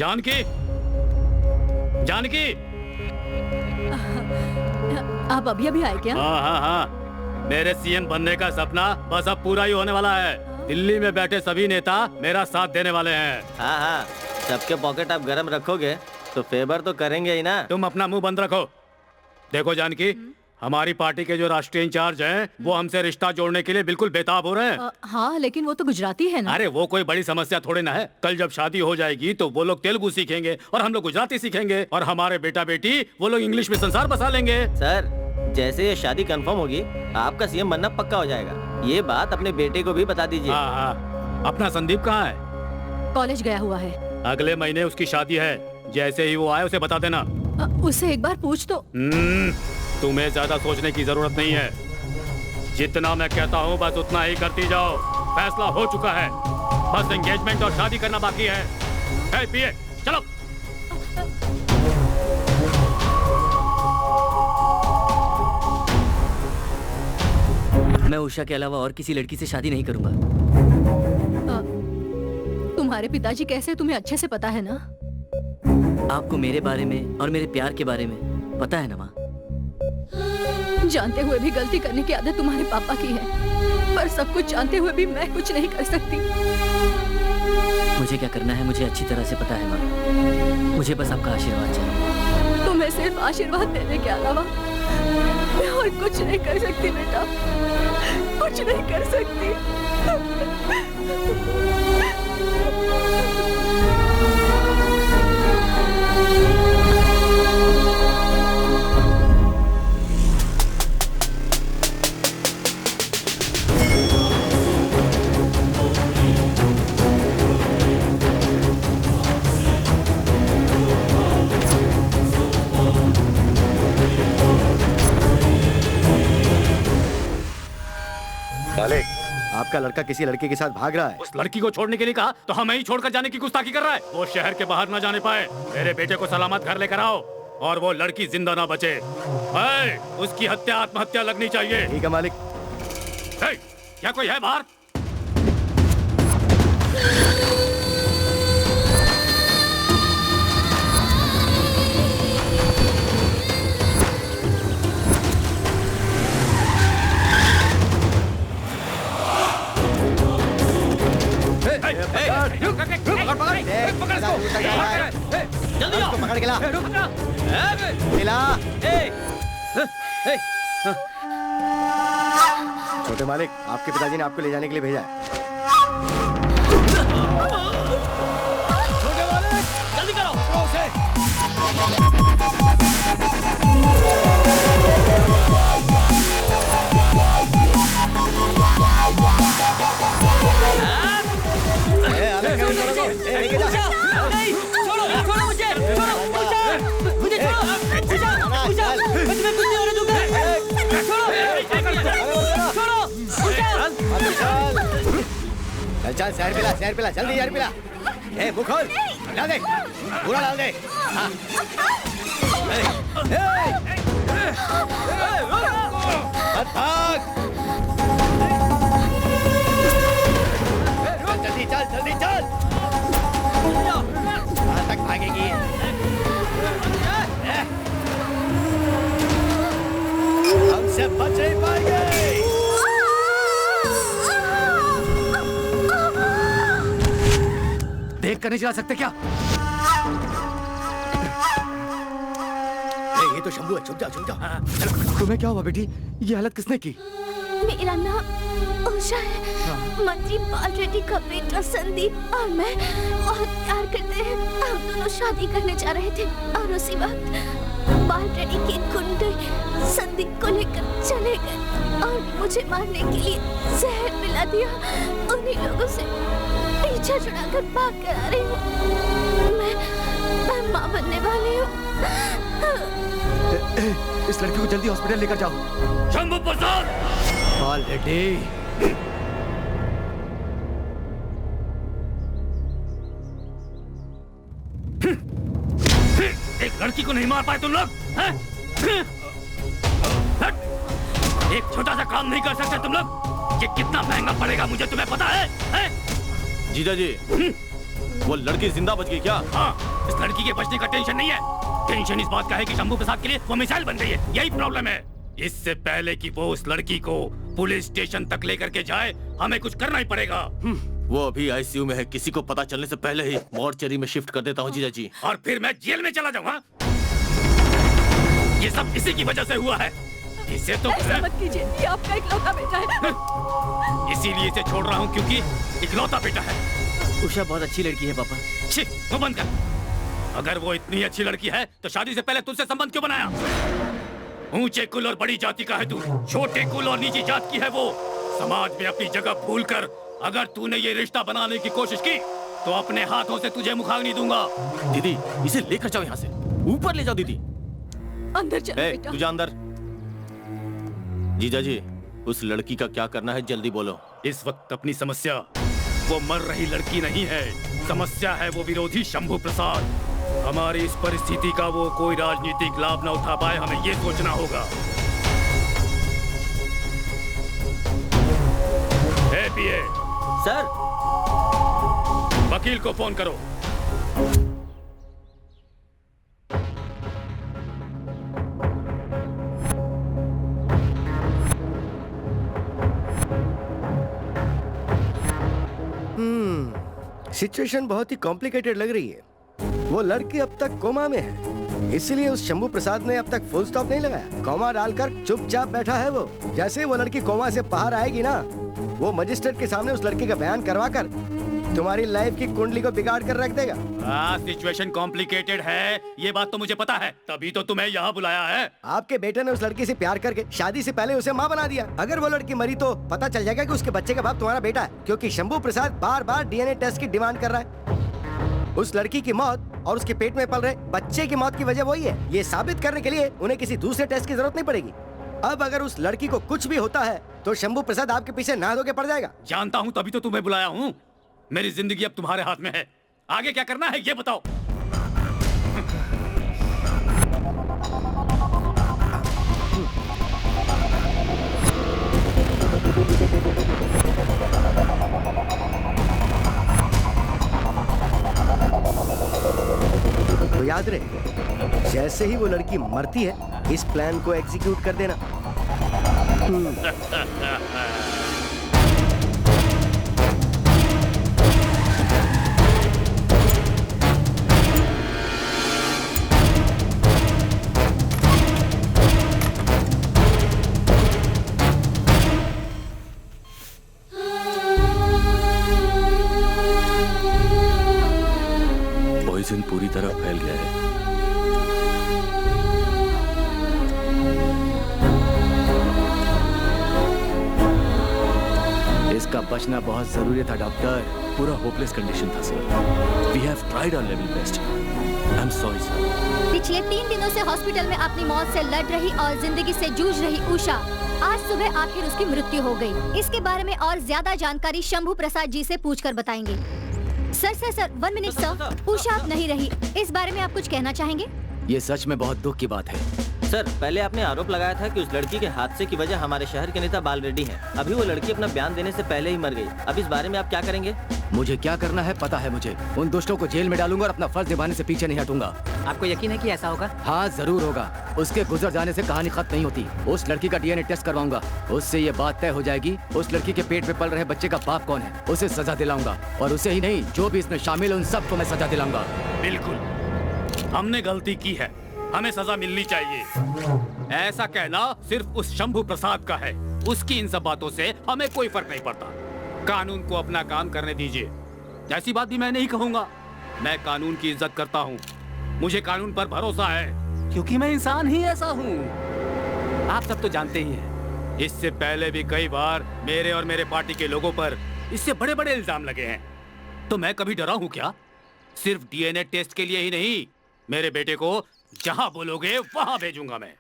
जानकी, जानकी, आप अभी अभी आए क्या? हाँ हाँ हाँ, मेरे सीएम बनने का सपना बस अब पूरा ही होने वाला है। दिल्ली में बैठे सभी नेता मेरा साथ देने वाले हैं। हाँ हाँ, सबके पॉकेट आप गरम रखोगे तो फेवर तो करेंगे ही ना। तुम अपना मुंह बंद रखो। देखो जानकी, हमारी पार्टी के जो राष्ट्रीय इंचार्ज हैं, वो हमसे रिश्ता जोड़ने के लिए बिल्कुल बेताब हो रहे हैं। हाँ, लेकिन वो तो गुजराती है ना। अरे वो कोई बड़ी समस्या थोड़ी ना है। कल जब शादी हो जाएगी तो वो लोग तेलुगु सीखेंगे और हम लोग गुजराती सीखेंगे, और हमारे बेटा बेटी वो लोग इंग्लिश में संसार बसा लेंगे। सर, जैसे ये शादी कंफर्म होगी आपका सीएम बनना पक्का हो जाएगा। ये बात अपने बेटे को भी बता दीजिए। हाँ हाँ। अपना संदीप कहाँ है? कॉलेज गया हुआ है। अगले महीने उसकी शादी है, जैसे ही वो आए उसे बता देना। उससे एक बार पूछ तो। तुम्हें ज्यादा सोचने की जरूरत नहीं है। जितना मैं कहता हूँ बस उतना ही करती जाओ। फैसला हो चुका है, बस एंगेजमेंट और शादी करना बाकी है। ए, पिए, चलो। मैं उषा के अलावा और किसी लड़की से शादी नहीं करूंगा। तुम्हारे पिताजी कैसे तुम्हें अच्छे से पता है ना? आपको मेरे बारे में और मेरे प्यार के बारे में पता है ना माँ? जानते हुए भी गलती करने की आदत तुम्हारे पापा की है, पर सब कुछ जानते हुए भी मैं कुछ नहीं कर सकती। मुझे क्या करना है मुझे अच्छी तरह से पता है माँ। मुझे बस आपका आशीर्वाद चाहिए। तुम्हें सिर्फ आशीर्वाद देने के अलावा मैं और कुछ नहीं कर सकती बेटा, कुछ नहीं कर सकती। मालिक, आपका लड़का किसी लड़के के साथ भाग रहा है। उस लड़की को छोड़ने के लिए कहा तो हमें ही छोड़कर जाने की गुस्ताखी कर रहा है। वो शहर के बाहर न जाने पाए। मेरे बेटे को सलामत घर लेकर आओ और वो लड़की जिंदा ना बचे। उसकी हत्या आत्महत्या लगनी चाहिए। ठीक है मालिक। क्या कोई है बाहर? जल्दी आओ, पकड़ के ला। छोटे मालिक, आपके पिताजी ने आपको ले जाने के लिए भेजा है। छोटे मालिक, जल्दी करो। चल शहर पिला, शहर पिला, जल्दी शहर पिला। ए मुंह खोल, डाल दे, पूरा डाल दे। हाँ। मत भाग। जल्दी चल, जल्दी चल। कहाँ तक भागेगी? हमसे बच नहीं पाएंगे। देख कर नहीं चला सकते क्या? ये तो शंभू है, छुप जा, छुप जा। तुम्हें क्या हुआ बेटी? ये हालत किसने की? मेरा नाम उषा है। मंत्री बाल रेड्डी का बेटा संदीप और मैं बहुत प्यार करते हैं। हम दोनों शादी करने जा रहे थे और उसी वक्त बाल रेड्डी के गुंडे संदीप को लेकर चले गए और मुझे मारने के लिए जहर पिला दिया। उन्हीं लोगों से पीछा छुड़ाकर भाग कर आ रही हूँ। मैं माँ बनने वाली हूँ। इस लड़की को जल्दी हॉस्पिटल लेकर जाओ। शंभू प्रसाद! बाल रेड्डी! एक लड़की को नहीं मार पाए तुम लोग? एक छोटा सा काम नहीं कर सकते तुम लोग? ये कितना महंगा पड़ेगा मुझे तुम्हें पता है? जीजा जी, वो लड़की जिंदा बच गई क्या? हाँ, इस लड़की के बचने का टेंशन नहीं है। टेंशन इस बात का है कि शंभू प्रसाद के लिए वो मिसाइल बन गई है। यही प्रॉब्लम है। इससे पहले कि वो उस लड़की को पुलिस स्टेशन तक लेकर के जाए, हमें कुछ करना ही पड़ेगा। वो अभी आईसीयू में है। किसी को पता चलने से पहले ही मॉर्चरी में शिफ्ट कर देता हूँ जीजा जी। और फिर मैं जेल में चला जाऊंगा। ये सब इसी की वजह से हुआ है। इसे तो ऐसा मत कीजिए, ये आपका इकलौता बेटा है। इसीलिए इसे छोड़ रहा हूँ क्योंकि इकलौता बेटा है। उषा बहुत अच्छी लड़की है पापा। छी, तो बंद कर। अगर वो इतनी अच्छी लड़की है तो शादी से पहले तुझसे संबंध क्यों बनाया? ऊंचे कुल और बड़ी जाति का है तू, छोटे कुल और नीची जात की है वो। समाज में अपनी जगह भूलकर अगर तूने ये रिश्ता बनाने की कोशिश की तो अपने हाथों से तुझे मुखाग्नि दूंगा। दीदी, इसे लेकर जाओ यहाँ से। ऊपर ले जाओ दीदी। अंदर चलो बेटा। तू जा अंदर। जीजा जी, उस लड़की का क्या करना है जल्दी बोलो। इस वक्त अपनी समस्या वो मर रही लड़की नहीं है, समस्या है वो विरोधी शंभू प्रसाद। हमारी इस परिस्थिति का वो कोई राजनीतिक लाभ न उठा पाए, हमें ये सोचना होगा। पीए सर, वकील को फोन करो। सिचुएशन बहुत ही कॉम्प्लिकेटेड लग रही है। वो लड़की अब तक कोमा में है, इसलिए उस शंभू प्रसाद ने अब तक फुल स्टॉप नहीं लगाया। कोमा डालकर चुपचाप बैठा है वो। जैसे वो लड़की कोमा से बाहर आएगी ना, वो मजिस्ट्रेट के सामने उस लड़की का बयान करवाकर तुम्हारी लाइफ की कुंडली को बिगाड़ कर रख देगा। सिचुएशन कॉम्प्लिकेटेड है, ये बात तो मुझे पता है, तभी तो तुम्हें यहाँ बुलाया है। आपके बेटे ने उस लड़की से प्यार करके शादी से पहले उसे माँ बना दिया। अगर वो लड़की मरी तो पता चल जाएगा कि उसके बच्चे का बाप तुम्हारा बेटा है, क्योंकि शंभू प्रसाद बार बार डीएनए टेस्ट की डिमांड कर रहा है। उस लड़की की मौत और उसके पेट में पल रहे बच्चे की मौत की वजह वही है। ये साबित करने के लिए उन्हें किसी दूसरे टेस्ट की जरूरत नहीं पड़ेगी। अब अगर उस लड़की को कुछ भी होता है तो शंभू प्रसाद आपके पीछे नहा धो के पड़ जाएगा। जानता हूँ, तभी तो तुम्हें बुलाया हूँ। मेरी जिंदगी अब तुम्हारे हाथ में है, आगे क्या करना है ये बताओ। तो याद रहे, जैसे ही वो लड़की मरती है इस प्लान को एग्जीक्यूट कर देना। पॉइजन पूरी तरह फैल गया है। इसका बचना बहुत जरूरी था डॉक्टर। पूरा होपलेस कंडीशन था sir. We have tried our level best. I am sorry sir. पिछले 3 दिनों से हॉस्पिटल में अपनी मौत से लड़ रही और जिंदगी से जूझ रही उषा, आज सुबह आखिर उसकी मृत्यु हो गई। इसके बारे में और ज्यादा जानकारी शंभू प्रसाद जी से पूछकर बताएंगे। सर 1 मिनट सर, उषा आप नहीं रही, इस बारे में आप कुछ कहना चाहेंगे? ये सच में बहुत दुख की बात है। सर, पहले आपने आरोप लगाया था कि उस लड़की के हादसे की वजह हमारे शहर के नेता बाल रेड्डी हैं। अभी वो लड़की अपना बयान देने से पहले ही मर गई। अब इस बारे में आप क्या करेंगे? मुझे क्या करना है पता है मुझे। उन दुष्टों को जेल में डालूंगा और अपना फर्ज निभाने से पीछे नहीं हटूंगा। आपको यकीन है कि ऐसा होगा? हाँ जरूर होगा। उसके गुजर जाने से कहानी खत्म नहीं होती। उस लड़की का डीएनए टेस्ट करवाऊंगा, उससे ये बात तय हो जाएगी उस लड़की के पेट में पल रहे बच्चे का बाप कौन है। उसे सजा दिलाऊंगा, और उसे ही नहीं जो भी इसमें शामिल है उन सबको मैं सजा दिलाऊंगा। बिल्कुल, हमने गलती की है, हमें सजा मिलनी चाहिए। ऐसा कहना सिर्फ उस शंभू प्रसाद का है। उसकी इन सब बातों से हमें कोई फर्क नहीं पड़ता। कानून को अपना काम करने दीजिए। ऐसी बात भी मैं नहीं कहूंगा। मैं कानून की इज्जत करता हूँ, मुझे कानून पर भरोसा है, क्योंकि मैं इंसान ही ऐसा हूँ। आप सब तो जानते ही हैं, इससे पहले भी कई बार मेरे और मेरे पार्टी के लोगों पर इससे बड़े बड़े इल्जाम लगे हैं। तो मैं कभी डरा हूँ क्या? सिर्फ डीएनए टेस्ट के लिए ही नहीं, मेरे बेटे को जहां बोलोगे वहां भेजूंगा मैं।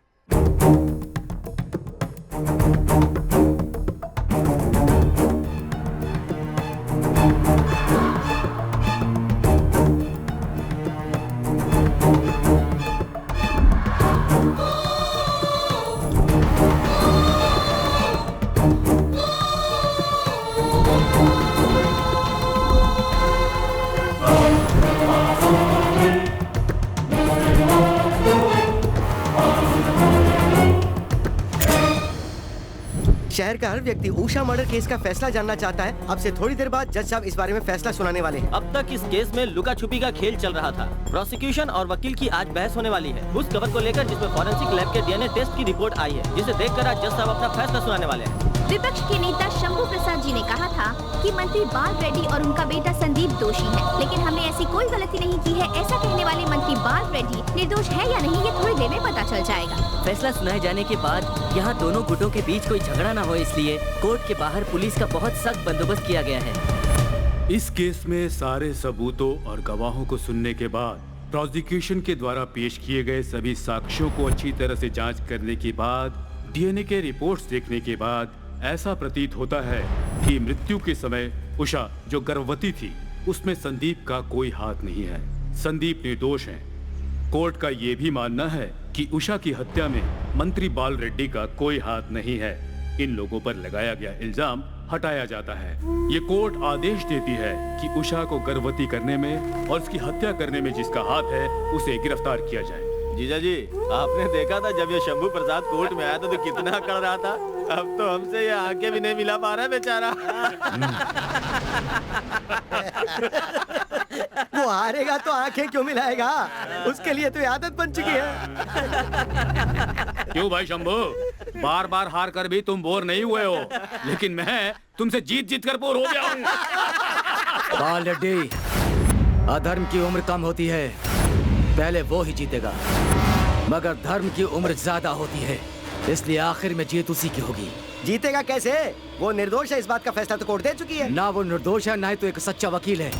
शहर का हर व्यक्ति उषा मर्डर केस का फैसला जानना चाहता है। अब से थोड़ी देर बाद जज साहब इस बारे में फैसला सुनाने वाले हैं। अब तक इस केस में लुका छुपी का खेल चल रहा था। प्रोसिक्यूशन और वकील की आज बहस होने वाली है उस खबर को लेकर जिसमें फॉरेंसिक लैब के डीएनए टेस्ट की रिपोर्ट आई है, जिसे देखकर आज जज साहब अपना फैसला सुनाने वाले हैं। विपक्ष के नेता शंभू प्रसाद जी ने कहा था कि मंत्री बाल रेड्डी और उनका बेटा संदीप दोषी है, लेकिन हमने ऐसी कोई गलती नहीं की है। ऐसा कहने वाले मंत्री बाल रेड्डी निर्दोष है या नहीं, ये थोड़ी देर में पता चल जाएगा। फैसला सुनाए जाने के बाद यहाँ दोनों गुटों के बीच कोई झगड़ा न हो, इसलिए कोर्ट के बाहर पुलिस का बहुत सख्त बंदोबस्त किया गया है। इस केस में सारे सबूतों और गवाहों को सुनने के बाद प्रोसिक्यूशन के द्वारा पेश किए गए सभी साक्ष्यों को अच्छी तरह से जांच करने के बाद डीएनए के रिपोर्ट्स देखने के बाद ऐसा प्रतीत होता है कि मृत्यु के समय उषा जो गर्भवती थी उसमें संदीप का कोई हाथ नहीं है। संदीप निर्दोष है। कोर्ट का ये भी मानना है कि उषा की हत्या में मंत्री बाल रेड्डी का कोई हाथ नहीं है। इन लोगों पर लगाया गया इल्जाम हटाया जाता है। ये कोर्ट आदेश देती है कि उषा को गर्भवती करने में और उसकी हत्या करने में जिसका हाथ है उसे गिरफ्तार किया जाए। जीजा जी, आपने देखा था जब ये शंभू प्रसाद कोर्ट में आया था तो कितना अकड़ रहा था। अब तो हमसे ये आंखें भी नहीं मिला पा रहा है बेचारा। वो हारेगा तो आंखें क्यों मिलाएगा? उसके लिए तो आदत बन चुकी है। क्यों भाई शंभू, बार बार हार कर भी तुम बोर नहीं हुए हो, लेकिन मैं तुमसे जीत जीत कर बोर हो गया हूँ। बाल रेड्डी, अधर्म की उम्र कम होती है, पहले वो ही जीतेगा, मगर धर्म की उम्र ज्यादा होती है, इसलिए आखिर में जीत उसी की होगी। जीतेगा कैसे? वो निर्दोष है, इस बात का फैसला तो कोर्ट दे चुकी है। ना वो निर्दोष है, ना ही तो एक सच्चा वकील है।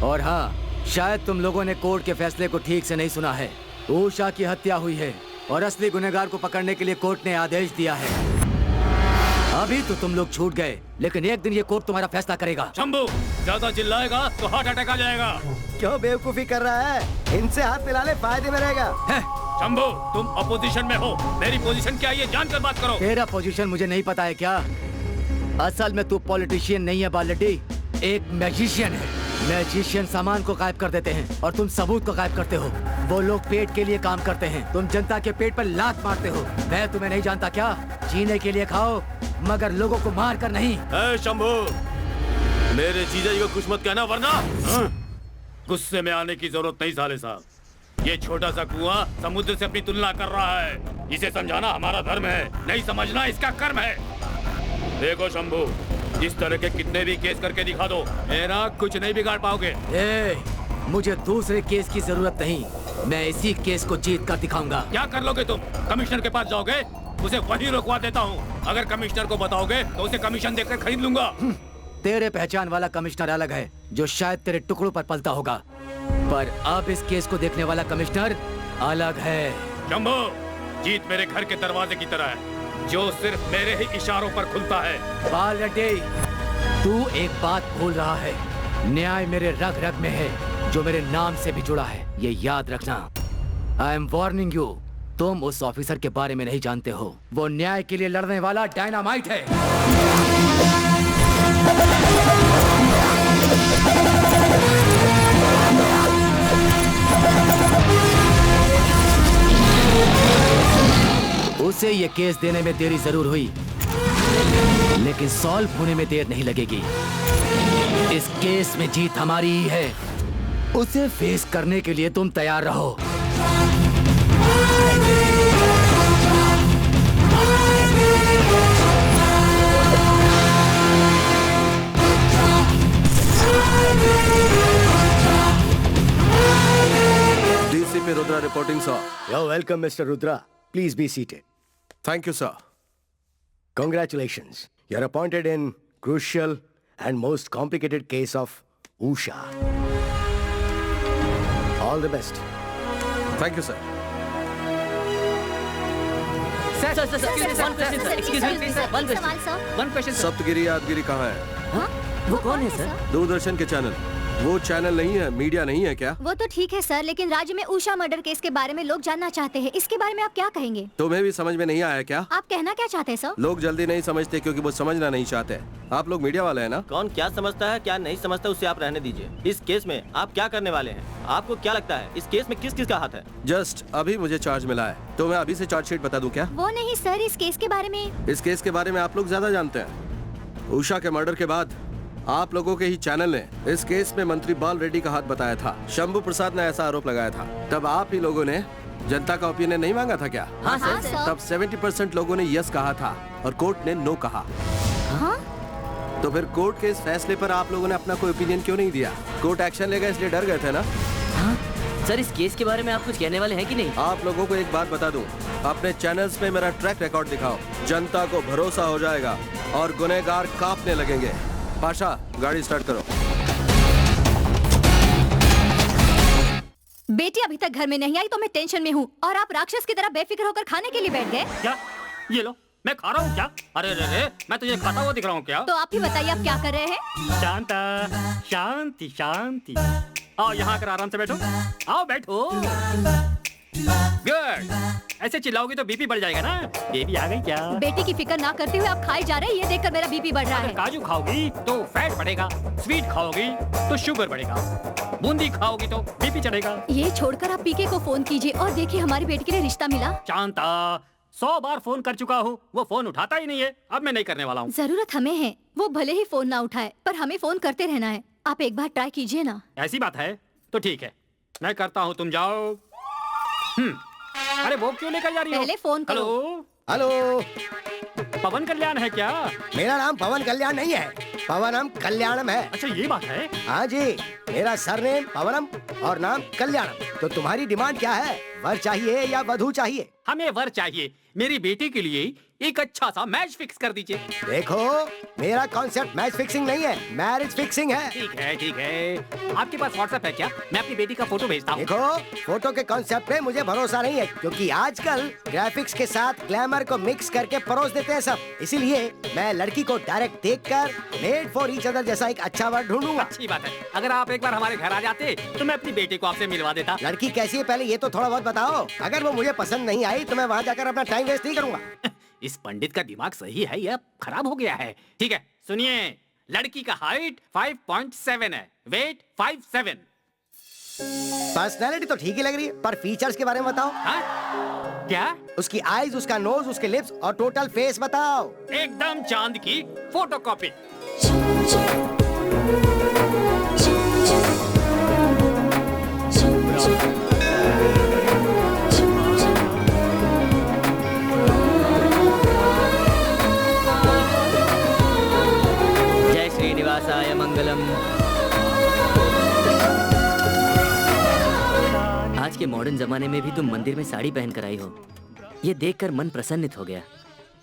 और हाँ, शायद तुम लोगों ने कोर्ट के फैसले को ठीक से नहीं सुना है। उषा की हत्या हुई है और असली गुनहगार को पकड़ने के लिए कोर्ट ने आदेश दिया है। अभी तो तुम लोग छूट गए, लेकिन एक दिन ये कोर्ट तुम्हारा फैसला करेगा। शंभू, ज्यादा चिल्लाएगा तो हार्ट अटैक आ जाएगा। क्यों बेवकूफी कर रहा है? इनसे हाथ मिला ले, फायदे में रहेगा। शंभू, तुम अपोजिशन में हो, मेरी पोजीशन क्या है ये जानकर बात करो। तेरा पोजीशन मुझे नहीं पता है क्या? असल में तू पॉलिटिशियन नहीं है बाल रेड्डी, एक मैजिशियन है। मैजिशियन सामान को गायब कर देते हैं और तुम सबूत को गायब करते हो। वो लोग पेट के लिए काम करते हैं, तुम जनता के पेट पर लात मारते हो। मैं तुम्हें नहीं जानता क्या? जीने के लिए खाओ, मगर लोगों को मार कर नहीं। शंभू, मेरे जीजा जी को कुछ मत कहना, वरना गुस्से में आने की जरूरत नहीं साले साहब। ये छोटा सा कुआं समुद्र से अपनी तुलना कर रहा है। इसे समझाना हमारा धर्म है, नहीं समझना इसका कर्म है। देखो शंभू, इस तरह के कितने भी केस करके दिखा दो, मेरा कुछ नहीं बिगाड़ पाओगे। मुझे दूसरे केस की जरूरत नहीं, मैं इसी केस को जीत कर दिखाऊंगा। क्या कर लोगे तुम? कमिश्नर के पास जाओगे? उसे वहीं रुकवा देता हूँ। अगर कमिश्नर को बताओगे तो उसे कमीशन देकर खरीद लूंगा। तेरे पहचान वाला कमिश्नर अलग है, जो शायद तेरे टुकड़ों पर पलता होगा, पर अब इस केस को देखने वाला कमिश्नर अलग है। शंभू, जीत मेरे घर के दरवाजे की तरह है, जो सिर्फ मेरे ही इशारों पर खुलता है। बाल रेड्डी, तू एक बात भूल रहा है। न्याय मेरे रग रग में है, जो मेरे नाम से भी जुड़ा है, ये याद रखना। आई एम वार्निंग यू, तुम उस ऑफिसर के बारे में नहीं जानते हो। वो न्याय के लिए लड़ने वाला डायनामाइट है। उसे ये केस देने में देरी जरूर हुई, लेकिन सॉल्व होने में देर नहीं लगेगी। इस केस में जीत हमारी ही है। उसे फेस करने के लिए तुम तैयार रहो। DCP Rudra reporting, sir. You're welcome, Mr. Rudra. Please be seated. Thank you, sir. Congratulations. You're appointed in crucial and most complicated case of Usha. All the best. Thank you, sir. One question. Saptagiri Yadagiri कहाँ है? वो कौन है sir? Doordarshan के channel वो channel नहीं है, media नहीं है क्या? वो तो ठीक है सर, लेकिन राज्य में उषा मर्डर केस के बारे में लोग जानना चाहते हैं। इसके बारे में आप क्या कहेंगे? तुम्हें भी समझ में नहीं आया क्या? आप कहना क्या चाहते हैं सर? लोग जल्दी नहीं समझते क्योंकि वो समझना नहीं चाहते। आप लोग मीडिया वाले हैं ना? कौन क्या समझता है क्या नहीं समझता उससे आप रहने दीजिए। इस केस में आप क्या करने वाले हैं? आपको क्या लगता है इस केस में किस किस का हाथ है? जस्ट अभी मुझे चार्ज मिला है, तो मैं अभी से चार्जशीट बता दूं क्या? वो नहीं सर, इस केस के बारे में। इस केस के बारे में आप लोग ज्यादा जानते हैं। उषा के मर्डर के बाद आप लोगों के ही चैनल ने इस केस में मंत्री बाल रेड्डी का हाथ बताया था। शंभू प्रसाद ने ऐसा आरोप लगाया था। तब आप ही लोगों ने जनता का ओपिनियन नहीं मांगा था क्या? हाँ हाँ, सर। सर। तब 70% लोगों ने यस कहा था और कोर्ट ने नो कहा। हाँ? तो फिर कोर्ट के इस फैसले पर आप लोगों ने अपना कोई ओपिनियन क्यों नहीं दिया? कोर्ट एक्शन लेगा इसलिए डर गए थे ना? हाँ सर, इस केस के बारे में आप कुछ कहने वाले हैं कि नहीं? आप लोगों को एक बात बता दूं, अपने चैनल्स पे मेरा ट्रैक रिकॉर्ड दिखाओ, जनता को भरोसा हो जाएगा और गुनहगार कांपने लगेंगे। पाशा, गाड़ी स्टार्ट करो। बेटी अभी तक घर में नहीं आई तो मैं टेंशन में हूँ, और आप राक्षस की तरह बेफिक्र होकर खाने के लिए बैठ गए। क्या? ये लो, मैं खा रहा हूँ क्या? अरे रे रे, मैं तुझे खाता हुआ दिख रहा हूँ क्या? तो आप ही बताइए आप क्या कर रहे हैं? शांता, शांति शांति। आओ यहाँ आकर आराम से बैठो। आओ बैठो। गुड। ऐसे चिल्लाओगी तो बीपी बढ़ जाएगा ना। बेबी आ गई क्या? बेटी की फिक्र ना करते हुए आप खाए जा रहे हैं, ये देखकर मेरा बीपी बढ़ रहा अगर है। काजू खाओगी तो फैट बढ़ेगा, स्वीट खाओगी तो शुगर बढ़ेगा, बूंदी खाओगी तो बीपी चढ़ेगा। ये छोड़कर आप पीके को फोन कीजिए और देखिए हमारी बेटी के लिए रिश्ता मिला। शांता, 100 बार फोन कर चुका हूँ, वो फोन उठाता ही नहीं है। अब मैं नहीं करने वाला हूँ। जरूरत हमें है, वो भले ही फोन ना उठाए पर हमें फोन करते रहना है। आप एक बार ट्राई कीजिए ना। ऐसी बात है तो ठीक है, मैं करता हूँ, तुम जाओ। अरे वो क्यों लेकर जा रही हो? पहले फोन करो। हेलो, हेलो, पवन कल्याण है क्या? मेरा नाम पवन कल्याण नहीं है, पवनम कल्याणम है। अच्छा ये बात है। हाँ जी, मेरा सरनेम पवनम और नाम कल्याणम। तो तुम्हारी डिमांड क्या है? वर चाहिए या वधू चाहिए? हमें वर चाहिए। मेरी बेटी के लिए एक अच्छा सा मैच फिक्स कर दीजिए। देखो, मेरा कॉन्सेप्ट मैच फिक्सिंग नहीं है, मैरिज फिक्सिंग है। ठीक है ठीक है। आपके पास व्हाट्सएप है क्या? मैं अपनी बेटी का फोटो भेजता हूँ। देखो, फोटो के कॉन्सेप्ट पे मुझे भरोसा नहीं है, क्योंकि आजकल ग्राफिक्स के साथ ग्लैमर को मिक्स करके परोस देते हैं सब। इसीलिए मैं लड़की को डायरेक्ट देखकर मेड फॉर ईच अदर जैसा एक अच्छा वर्ड ढूंढूंगा। अच्छी बात है। अगर आप एक बार हमारे घर आ जाते तो मैं अपनी बेटी को आपसे मिलवा देता। लड़की कैसी है पहले ये तो थोड़ा बहुत बताओ। अगर वो मुझे पसंद नहीं आई तो मैं वहाँ जाकर अपना टाइम वेस्ट नहीं करूंगा। इस पंडित का दिमाग सही है या खराब हो गया है? ठीक है, सुनिए, लड़की का हाइट 5.7 है, वेट 5'7". पर्सनैलिटी तो ठीक ही लग रही है, पर फीचर्स के बारे में बताओ। हाँ? क्या? उसकी आईज, उसका नोज, उसके लिप्स और टोटल फेस बताओ। एकदम चांद की फोटोकॉपी। जय श्रीनिवासाय मंगलम। आज के मॉडर्न जमाने में भी तुम मंदिर में साड़ी पहन कर आई हो, ये देखकर मन प्रसन्नित हो गया।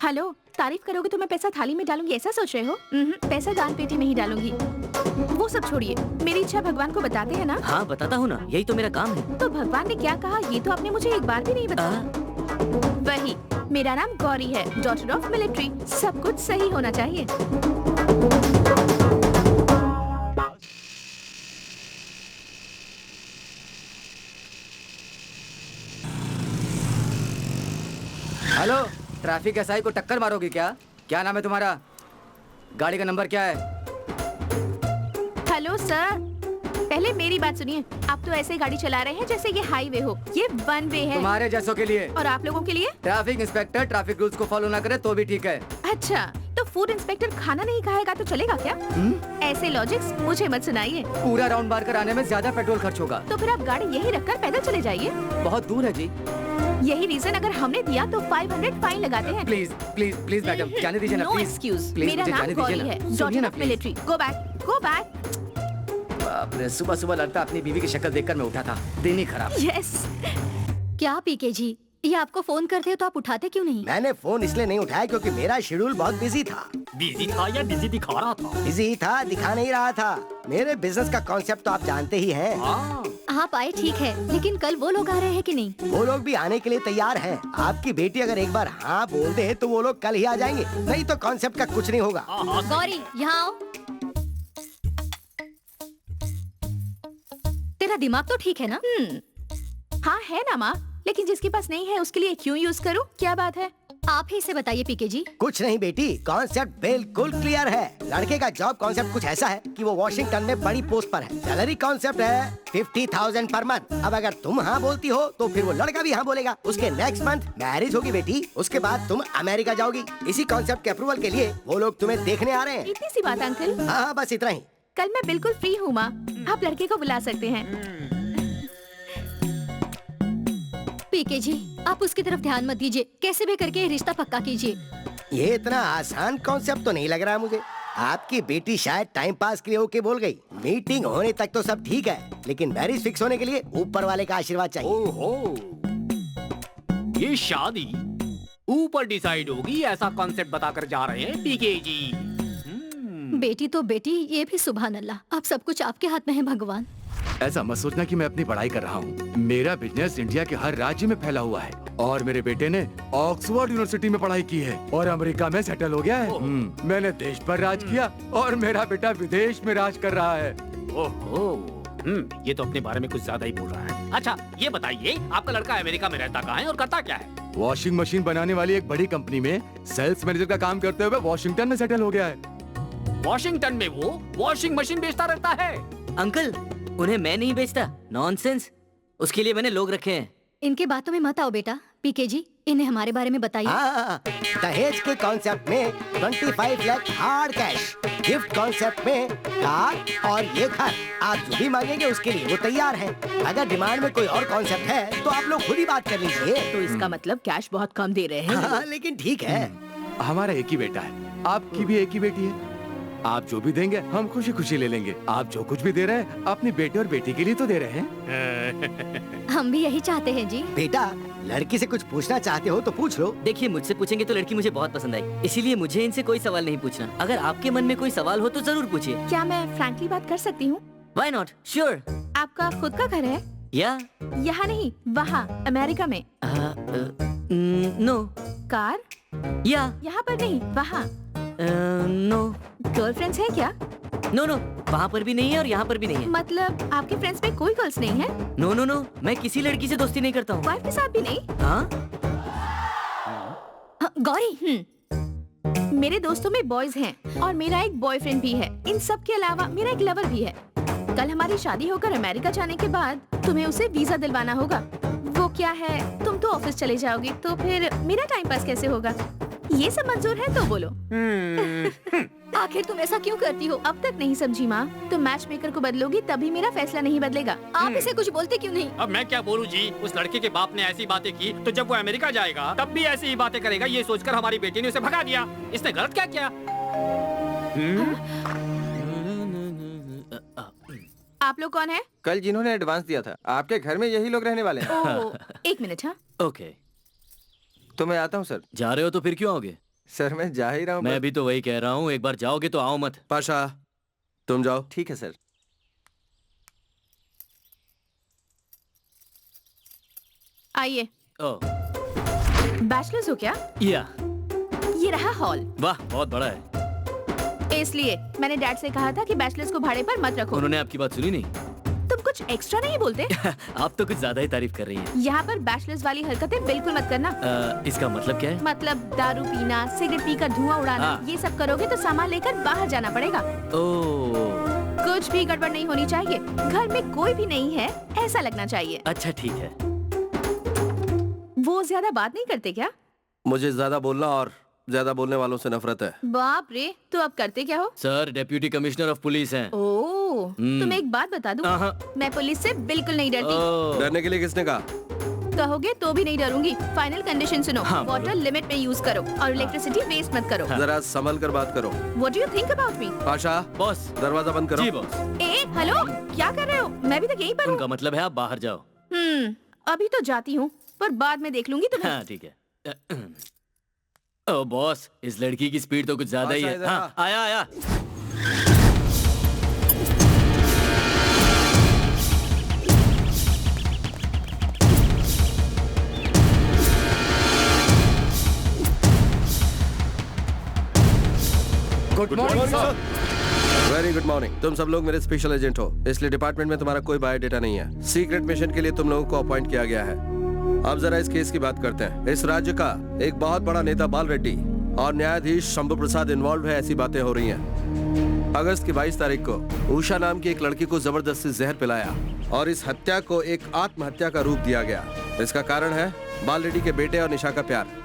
हेलो, तारीफ करोगे तो मैं पैसा थाली में डालूंगी ऐसा सोच रहे हो? पैसा दान पेटी में ही डालूंगी। वो सब छोड़िए, मेरी इच्छा भगवान को बताते हैं ना? हाँ बताता हूँ ना, यही तो मेरा काम है। तो भगवान ने क्या कहा ये तो आपने मुझे एक बार भी नहीं बताया। वही, मेरा नाम गौरी है, डॉटर ऑफ मिलिट्री। सब कुछ सही होना चाहिए। हेलो, ट्रैफिक एसआई को टक्कर मारोगी क्या? क्या नाम है तुम्हारा? गाड़ी का नंबर क्या है? हेलो सर, पहले मेरी बात सुनिए। आप तो ऐसे गाड़ी चला रहे हैं जैसे ये हाईवे हो। ये वन वे है। तुम्हारे जैसों के लिए। और आप लोगों के लिए? ट्रैफिक इंस्पेक्टर ट्रैफिक रूल्स को फॉलो ना करे तो भी ठीक है। अच्छा, तो फूड इंस्पेक्टर खाना नहीं खाएगा तो चलेगा क्या? ऐसे लॉजिक्स मुझे मत सुनाइए। पूरा राउंड मार कर आने में ज्यादा पेट्रोल खर्च होगा। तो फिर आप गाड़ी यही रखकर पैदल चले जाइए। बहुत दूर है जी। यही रीजन अगर हमने दिया तो 500 फाइन लगाते हैं। प्लीज प्लीज प्लीज मैडम, जाने दीजिए ना नो प्लीज। एक्सक्यूज। प्लीज मेरा मुझे नाम जाने गौरी दीजिए है, ना। सुनिए डॉटर ना of please. Military. Go back, go back. बाप रे, सुबह सुबह लगता अपनी बीवी की शक्ल देखकर मैं उठा था। दिन ही खराब। यस। क्या पीके जी, ये आपको फोन करते हो तो आप उठाते क्यों नहीं? मैंने फोन इसलिए नहीं उठाया क्योंकि मेरा शेड्यूल बहुत बिजी था। बिजी था या बिजी दिखा रहा था? बिजी था, दिखा नहीं रहा था। मेरे बिजनेस का कॉन्सेप्ट तो आप जानते ही हैं। आप आए ठीक है, लेकिन कल वो लोग आ रहे हैं कि नहीं? वो लोग भी आने के लिए तैयार हैं। आपकी बेटी अगर एक बार हाँ बोल दे तो वो लोग कल ही आ जाएंगे, नहीं तो कॉन्सेप्ट का कुछ नहीं होगा। गौरी यहाँ आओ। तेरा दिमाग तो ठीक है ना? हाँ है ना माँ, लेकिन जिसके पास नहीं है उसके लिए क्यों यूज करूँ? क्या बात है? आप ही इसे बताइए पीके जी। कुछ नहीं बेटी, कॉन्सेप्ट बिल्कुल क्लियर है। लड़के का जॉब कॉन्सेप्ट कुछ ऐसा है कि वो वॉशिंगटन में बड़ी पोस्ट पर है। सैलरी कॉन्सेप्ट है 50,000 पर मंथ। अब अगर तुम हाँ बोलती हो तो फिर वो लड़का भी हाँ बोलेगा। उसके नेक्स्ट मंथ मैरिज होगी बेटी, उसके बाद तुम अमेरिका जाओगी। इसी कॉन्सेप्ट के अप्रूवल के लिए वो लोग तुम्हें देखने आ रहे हैं। इतनी सी बात अंकल। हाँ बस इतना ही। कल मैं बिल्कुल फ्री हूँ माँ, आप लड़के को बुला सकते हैं। पीके जी, आप उसकी तरफ ध्यान मत दीजिए, कैसे भी करके ये रिश्ता पक्का कीजिए। ये इतना आसान कॉन्सेप्ट तो नहीं लग रहा मुझे। आपकी बेटी शायद टाइम पास के लिए ओके बोल गई। मीटिंग होने तक तो सब ठीक है, लेकिन मैरिज फिक्स होने के लिए ऊपर वाले का आशीर्वाद चाहिए। ओहो, ये शादी ऊपर डिसाइड होगी ऐसा कॉन्सेप्ट बताकर जा रहे हैं पीके जी। बेटी तो बेटी, ये भी सुभान अल्लाह। अब सब कुछ आपके हाथ में है भगवान। ऐसा मत सोचना कि मैं अपनी पढ़ाई कर रहा हूँ। मेरा बिजनेस इंडिया के हर राज्य में फैला हुआ है और मेरे बेटे ने ऑक्सफोर्ड यूनिवर्सिटी में पढ़ाई की है और अमेरिका में सेटल हो गया है। मैंने देश पर राज किया और मेरा बेटा विदेश में राज कर रहा है। ओहो, ये तो अपने बारे में कुछ ज्यादा ही बोल रहा है। अच्छा ये बताइए, आपका लड़का अमेरिका में रहता कहाँ है और करता क्या है? वॉशिंग मशीन बनाने वाली एक बड़ी कंपनी में सेल्स मैनेजर का काम करते हुए वॉशिंगटन में सेटल हो गया है। वॉशिंगटन में वो वॉशिंग मशीन बेचता रहता है? अंकल, उन्हें मैं नहीं बेचता। नॉनसेंस, उसके लिए मैंने लोग रखे हैं। इनके बातों में मत आओ बेटा। पीके जी, इन्हें हमारे बारे में बताइए। दहेज के कॉन्सेप्ट में 25 lakh hard cash, gift concept में कार और ये घर। आप जो भी मांगेंगे उसके लिए वो तैयार हैं। अगर डिमांड में कोई और कॉन्सेप्ट है तो आप लोग खुद ही बात कर लीजिए। तो इसका मतलब कैश बहुत कम दे रहे हैं। हाँ, लेकिन ठीक है। हमारा एक ही बेटा है, आपकी भी एक ही बेटी है। आप जो भी देंगे हम खुशी खुशी ले लेंगे। आप जो कुछ भी दे रहे हैं अपनी बेटे और बेटी के लिए तो दे रहे हैं। हम भी यही चाहते हैं जी। बेटा, लड़की से कुछ पूछना चाहते हो तो पूछ लो। देखिए, मुझसे पूछेंगे तो लड़की मुझे बहुत पसंद आई, इसीलिए मुझे इनसे कोई सवाल नहीं पूछना। अगर आपके मन में कोई सवाल हो तो जरूर पूछिए। क्या मैं फ्रैंकली बात कर सकती हूँ? Why not? Sure. आपका खुद का घर है? या यहाँ नहीं, वहाँ अमेरिका में। नो। कार? या यहाँ पर नहीं, वहाँ। नो। गर्लफ्रेंड्स है क्या? नो नो, वहाँ पर भी नहीं है और यहाँ पर भी नहीं है। मतलब आपके फ्रेंड्स में कोई गर्ल्स नहीं है? नो नो नो, मैं किसी लड़की से दोस्ती नहीं करता हूँ। वाइफ के साथ भी नहीं? हाँ? गौरी, मेरे दोस्तों में बॉयज हैं और मेरा एक बॉयफ्रेंड भी है। इन सब के अलावा मेरा एक लवर भी है। कल हमारी शादी होकर अमेरिका जाने के बाद तुम्हें उसे वीजा दिलवाना होगा। वो क्या है, तुम तो ऑफिस चले जाओगे तो फिर मेरा टाइम पास कैसे होगा? ये सब मंजूर है तो बोलो। आखिर तुम ऐसा क्यों करती हो? अब तक नहीं समझी माँ, तुम मैच मेकर को बदलोगी तभी मेरा फैसला नहीं बदलेगा। आप इसे कुछ बोलते क्यों नहीं? अब मैं क्या बोलूं जी? उस लड़के के बाप ने ऐसी बातें की तो जब वो अमेरिका जाएगा तब भी ऐसी ही बातें करेगा। ये सोचकर हमारी बेटी ने उसे भगा दिया। इसने गलत क्या किया? आप लोग कौन है? कल जिन्होंने एडवांस दिया था, आपके घर में यही लोग रहने वाले हैं। ओह, एक मिनट। हाँ, ओके। तो मैं आता हूँ सर। जा रहे हो तो फिर क्यों आओगे? सर मैं जा ही रहा हूँ। मैं भी तो वही कह रहा हूँ, एक बार जाओगे तो आओ मत। पाशा, तुम जाओ। ठीक है सर। आइए। ओह, बैचलर्स हो क्या? या ये रहा हॉल। वाह, बहुत बड़ा है। इसलिए मैंने डैड से कहा था कि बैचलर्स को भाड़े पर मत रखो। उन्होंने आपकी बात सुनी नहीं? तुम कुछ एक्स्ट्रा नहीं बोलते? आप तो कुछ ज्यादा ही तारीफ कर रही हैं। यहाँ पर बैचलर्स वाली हरकतें बिल्कुल मत करना। इसका मतलब क्या है? मतलब दारू पीना, सिगरेट पीकर धुआं उड़ाना, ये सब करोगे तो सामान लेकर बाहर जाना पड़ेगा। ओह, कुछ भी गड़बड़ नहीं होनी चाहिए। घर में कोई भी नहीं है ऐसा लगना चाहिए। अच्छा ठीक है। वो ज्यादा बात नहीं करते क्या? मुझे ज्यादा बोलना और ज्यादा बोलने वालों से नफरत है। बाप रे, तो अब करते क्या हो? Sir, deputy commissioner of police हैं। ओह, तुम्हें एक बात बता दूं, मैं पुलिस से बिल्कुल नहीं डरती। डरने के लिए किसने कहा? कहोगे तो भी नहीं डरूंगी। फाइनल कंडीशन सुनो, हाँ, वाटर लिमिट में यूज करो और इलेक्ट्रिसिटी वेस्ट मत करो। जरा संभल कर बात करो। What do you think about me? Pasha, boss. दरवाजा बंद करो। जी बॉस। हेलो, क्या कर रहे हो? मैं भी तो यहीं पर हूँ। उनका मतलब है आप बाहर जाओ। अभी तो जाती हूँ पर बाद में देख लूंगी तुम्हें। हाँ ठीक है। ओ बॉस, इस लड़की की स्पीड तो कुछ ज्यादा ही है। हाँ, आया आया। Good morning sir. Very good morning. तुम सब लोग मेरे स्पेशल एजेंट हो, इसलिए डिपार्टमेंट में तुम्हारा कोई बायोडेटा नहीं है। सीक्रेट मिशन के लिए तुम लोगों को अपॉइंट किया गया है। अब जरा इस केस की बात करते हैं। इस राज्य का एक बहुत बड़ा नेता बाल रेड्डी और न्यायाधीश शंभू प्रसाद इन्वॉल्व है, ऐसी बातें हो रही हैं। अगस्त की 22 तारीख को उषा नाम की एक लड़की को जबरदस्ती जहर पिलाया और इस हत्या को एक आत्महत्या का रूप दिया गया। इसका कारण है बाल रेड्डी के बेटे और निशा का प्यार।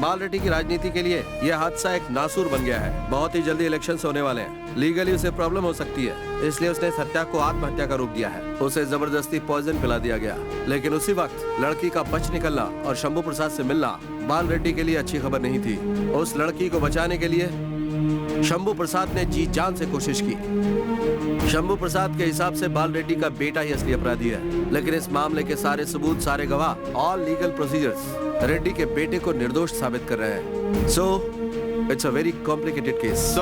बाल रेड्डी की राजनीति के लिए यह हादसा एक नासूर बन गया है। बहुत ही जल्दी इलेक्शंस होने वाले हैं, लीगली उसे प्रॉब्लम हो सकती है, इसलिए उसने इस हत्या को आत्महत्या का रूप दिया है। उसे जबरदस्ती पॉइजन पिला दिया गया, लेकिन उसी वक्त लड़की का बच निकलना और शंभू प्रसाद से मिलना बाल रेड्डी के लिए अच्छी खबर नहीं थी। उस लड़की को बचाने के लिए शंभू प्रसाद ने जी जान से कोशिश की। शंभू प्रसाद के हिसाब से बाल रेड्डी का बेटा ही असली अपराधी है, लेकिन इस मामले के सारे सबूत, सारे गवाह, ऑल लीगल प्रोसीजर्स रेड्डी के बेटे को निर्दोष साबित कर रहे हैं। So it's a very complicated case. तो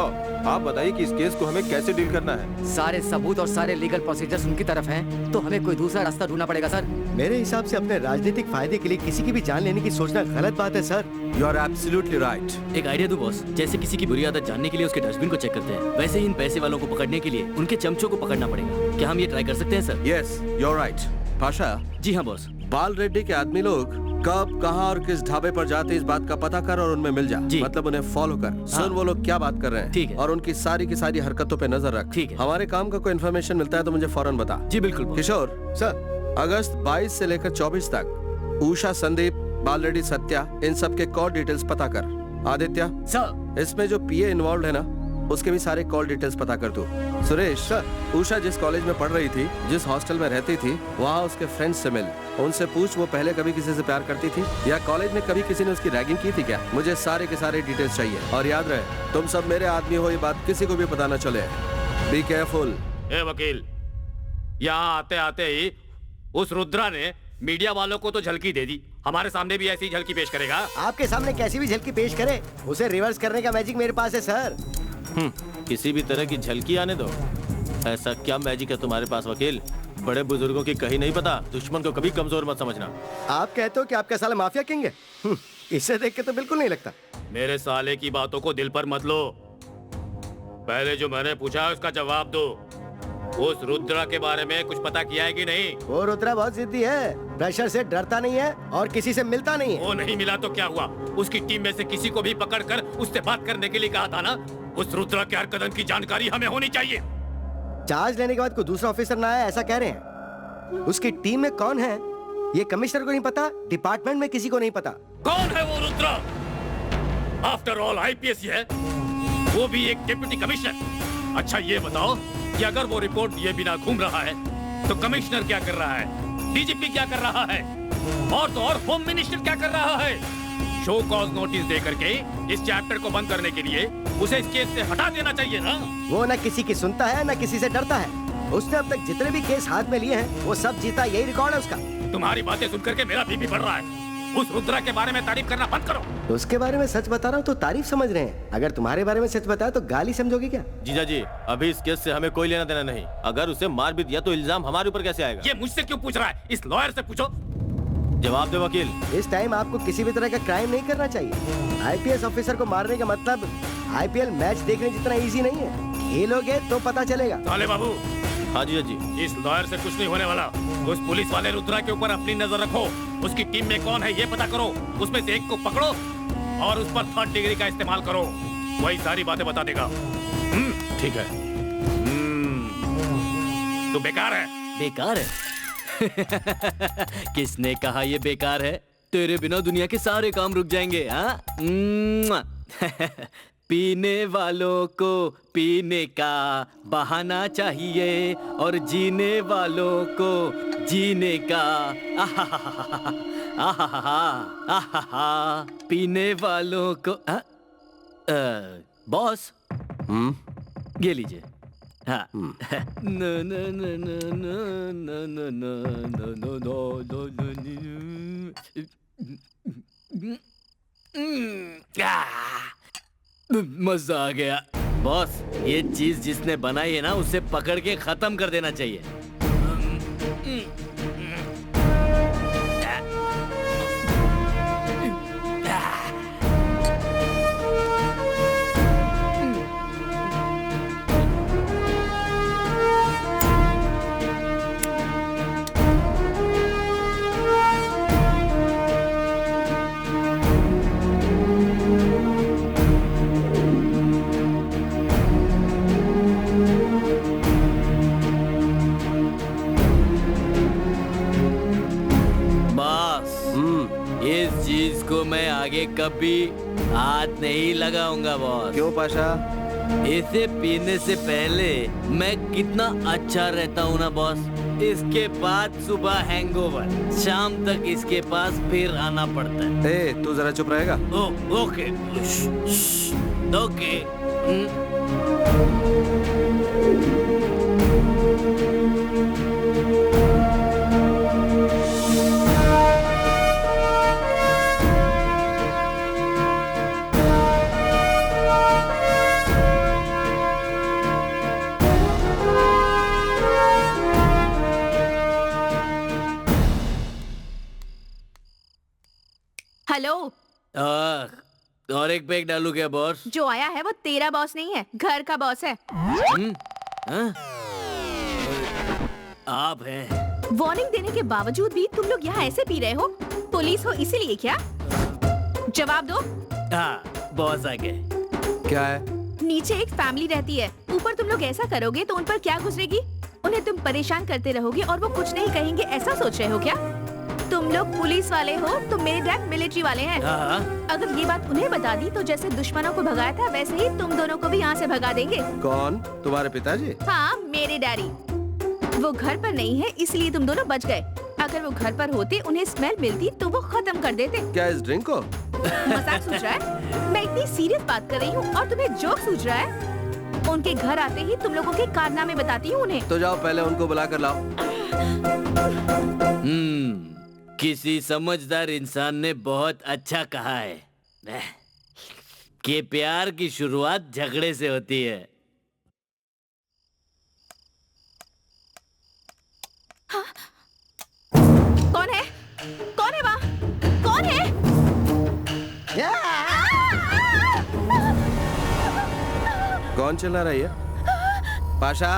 आप बताइए कि इस केस को हमें कैसे डील करना है। सारे सबूत और सारे लीगल प्रोसीजर्स उनकी तरफ हैं, तो हमें कोई दूसरा रास्ता ढूंढना पड़ेगा सर। मेरे हिसाब से अपने राजनीतिक फायदे के लिए किसी की भी जान लेने की सोचना गलत बात है sir. You are absolutely right. एक आइडिया दो बॉस, जैसे किसी की बुरी आदत जानने के लिए उसके डस्टबिन को चेक करते हैं, वैसे ही इन पैसे वालों को पकड़ने के लिए उनके चमचों को पकड़ना पड़ेगा। क्या हम ये ट्राई कर सकते हैं sir? Yes, you are right. Pasha. जी हाँ बॉस। बाल रेड्डी के आदमी लोग कब, कहां और किस ढाबे पर जाते इस बात का पता कर और उनमें मिल जा। मतलब उन्हें फॉलो कर, सुन वो लोग क्या बात कर रहे हैं। ठीक है। और उनकी सारी की सारी हरकतों पे नजर रख। ठीक है। हमारे काम का कोई इन्फॉर्मेशन मिलता है तो मुझे फौरन बता। जी बिल्कुल बॉस। किशोर सर, अगस्त 22 से लेकर 24 तक उषा, संदीप, बाल रेड्डी, सत्या, इन सब के कॉल डिटेल्स पता कर। आदित्य सर, इसमें जो पीए इन्वॉल्व है ना, उसके भी सारे कॉल डिटेल्स पता कर तू। सुरेश सर, उषा जिस कॉलेज में पढ़ रही थी, जिस हॉस्टल में रहती थी, वहाँ उसके फ्रेंड्स से मिल। उनसे पूछ वो पहले कभी किसी से प्यार करती थी या कॉलेज में कभी किसी ने उसकी रैगिंग की थी क्या। मुझे सारे के सारे डिटेल्स चाहिए। और याद रहे, तुम सब मेरे आदमी हो, ये बात किसी को भी पता न चले। Be careful. ए वकील, यहाँ आते आते ही उस रुद्रा ने मीडिया वालों को तो झलकी दे दी, हमारे सामने भी ऐसी झलकी पेश करेगा? आपके सामने कैसी भी झलकी पेश करे, उसे रिवर्स करने का मैजिक मेरे पास है सर। किसी भी तरह की झलकी आने दो। ऐसा क्या मैजिक है तुम्हारे पास वकील? बड़े बुजुर्गों की कही नहीं पता, दुश्मन को कभी कमजोर मत समझना। आप कहते हो कि आपका साला माफिया किंग है? इसे देख के तो बिल्कुल नहीं लगता। मेरे साले की बातों को दिल पर मत लो, पहले जो मैंने पूछा है उसका जवाब दो। उस रुद्रा के बारे में कुछ पता किया है कि नहीं? वो रुद्रा बहुत जिद्दी है, प्रेशर से डरता नहीं है और किसी से मिलता नहीं है। वो नहीं मिला तो क्या हुआ? उसकी टीम में से किसी को भी पकड़कर उससे बात करने के लिए कहा था ना। उस रुद्रा के हरकतन की जानकारी हमें होनी चाहिए। चार्ज लेने के बाद कोई दूसरा ऑफिसर ना आया ऐसा कह रहे हैं? उसकी टीम में कौन है ये कमिश्नर को नहीं पता, डिपार्टमेंट में किसी को नहीं पता। कौन है वो रुद्रा? आफ्टर ऑल आईपीएस है, वो भी एक डिप्टी कमिश्नर। अच्छा ये बताओ कि अगर वो रिपोर्ट दिए बिना घूम रहा है तो कमिश्नर क्या कर रहा है, डीजीपी क्या कर रहा है, और तो और होम मिनिस्टर क्या कर रहा है? शो कॉज नोटिस दे करके इस चैप्टर को बंद करने के लिए उसे इस केस से हटा देना चाहिए ना। वो न किसी की सुनता है न किसी से डरता है। उसने अब तक जितने भी केस हाथ में लिए हैं वो सब जीता, यही रिकॉर्ड है उसका। तुम्हारी बातें सुन करके मेरा बीपी बढ़ रहा है। उस रुद्रा के बारे में तारीफ करना बंद करो। उसके बारे में सच बता रहा हूँ तो तारीफ समझ रहे हैं, अगर तुम्हारे बारे में सच बताया तो गाली समझोगे क्या? जीजा जी, अभी इस केस से हमें कोई लेना देना नहीं। अगर उसे मार भी दिया तो इल्जाम हमारे ऊपर कैसे आएगा? ये मुझसे क्यों पूछ रहा है? इस लॉयर से पूछो। जवाब दे वकील। इस टाइम आपको किसी भी तरह का क्राइम नहीं करना चाहिए। आईपीएस ऑफिसर को मारने का मतलब आईपीएल मैच देखने जितना इजी नहीं है। खेलोगे तो पता चलेगा। साले बाबू। हाँ जीजा जी। इस लॉयर से कुछ नहीं होने वाला। उस पुलिस वाले रुद्रा के ऊपर अपनी नजर रखो, उसकी टीम में कौन है ये पता करो, उसमें से एक को पकड़ो और उस पर 3rd डिग्री का इस्तेमाल करो, वही सारी बातें बता देगा। ठीक है। तो बेकार है। बेकार है? किसने कहा ये बेकार है? तेरे बिना दुनिया के सारे काम रुक जाएंगे। हाँ? पीने वालों को पीने का बहाना चाहिए और जीने वालों को जीने का पीने वालों को बॉस ये लीजिए। हाँ। न न न न न न न मजा आ गया। बॉस, ये चीज जिसने बनाई है ना उसे पकड़ के खत्म कर देना चाहिए। आगे कभी हाथ नहीं लगाऊंगा बॉस। क्यों पाशा? इसे पीने से पहले मैं कितना अच्छा रहता हूँ ना बॉस। इसके बाद सुबह हैंगओवर, शाम तक इसके पास फिर आना पड़ता है। ए, तू जरा चुप रहेगा? Okay okay. हेलो। और एक पैक डालू क्या बॉस? जो आया है वो तेरा बॉस नहीं है, घर का बॉस है। आप हैं। वार्निंग देने के बावजूद भी तुम लोग यहाँ ऐसे पी रहे हो? पुलिस हो इसीलिए क्या? जवाब दो। हाँ, बॉस आ गए। क्या है? नीचे एक फैमिली रहती है, ऊपर तुम लोग ऐसा करोगे तो उन पर क्या गुजरेगी? उन्हें तुम परेशान करते रहोगे और वो कुछ नहीं कहेंगे, ऐसा सोच रहे हो क्या? तुम लोग पुलिस वाले हो तो मेरे डैड मिलिट्री वाले हैं। अगर ये बात उन्हें बता दी तो जैसे दुश्मनों को भगाया था वैसे ही तुम दोनों को भी यहाँ से भगा देंगे। कौन? तुम्हारे पिताजी? हाँ, मेरे डैडी। वो घर पर नहीं है इसलिए तुम दोनों बच गए। अगर वो घर पर होते, उन्हें स्मेल मिलती तो वो खत्म कर देते। क्या इस ड्रिंक को? मजाक सूझ रहा है? मैं इतनी सीरियस बात कर रही हूँ और तुम्हें जोक सूझ रहा है? उनके घर आते ही तुम लोगों के कारनामे बताती हूँ उन्हें। तो जाओ पहले उनको बुला कर लाओ। किसी समझदार इंसान ने बहुत अच्छा कहा है कि प्यार की शुरुआत झगड़े से होती है। हाँ? कौन है? कौन है वहाँ? कौन है? कौन चिल्ला रही है? पाशा,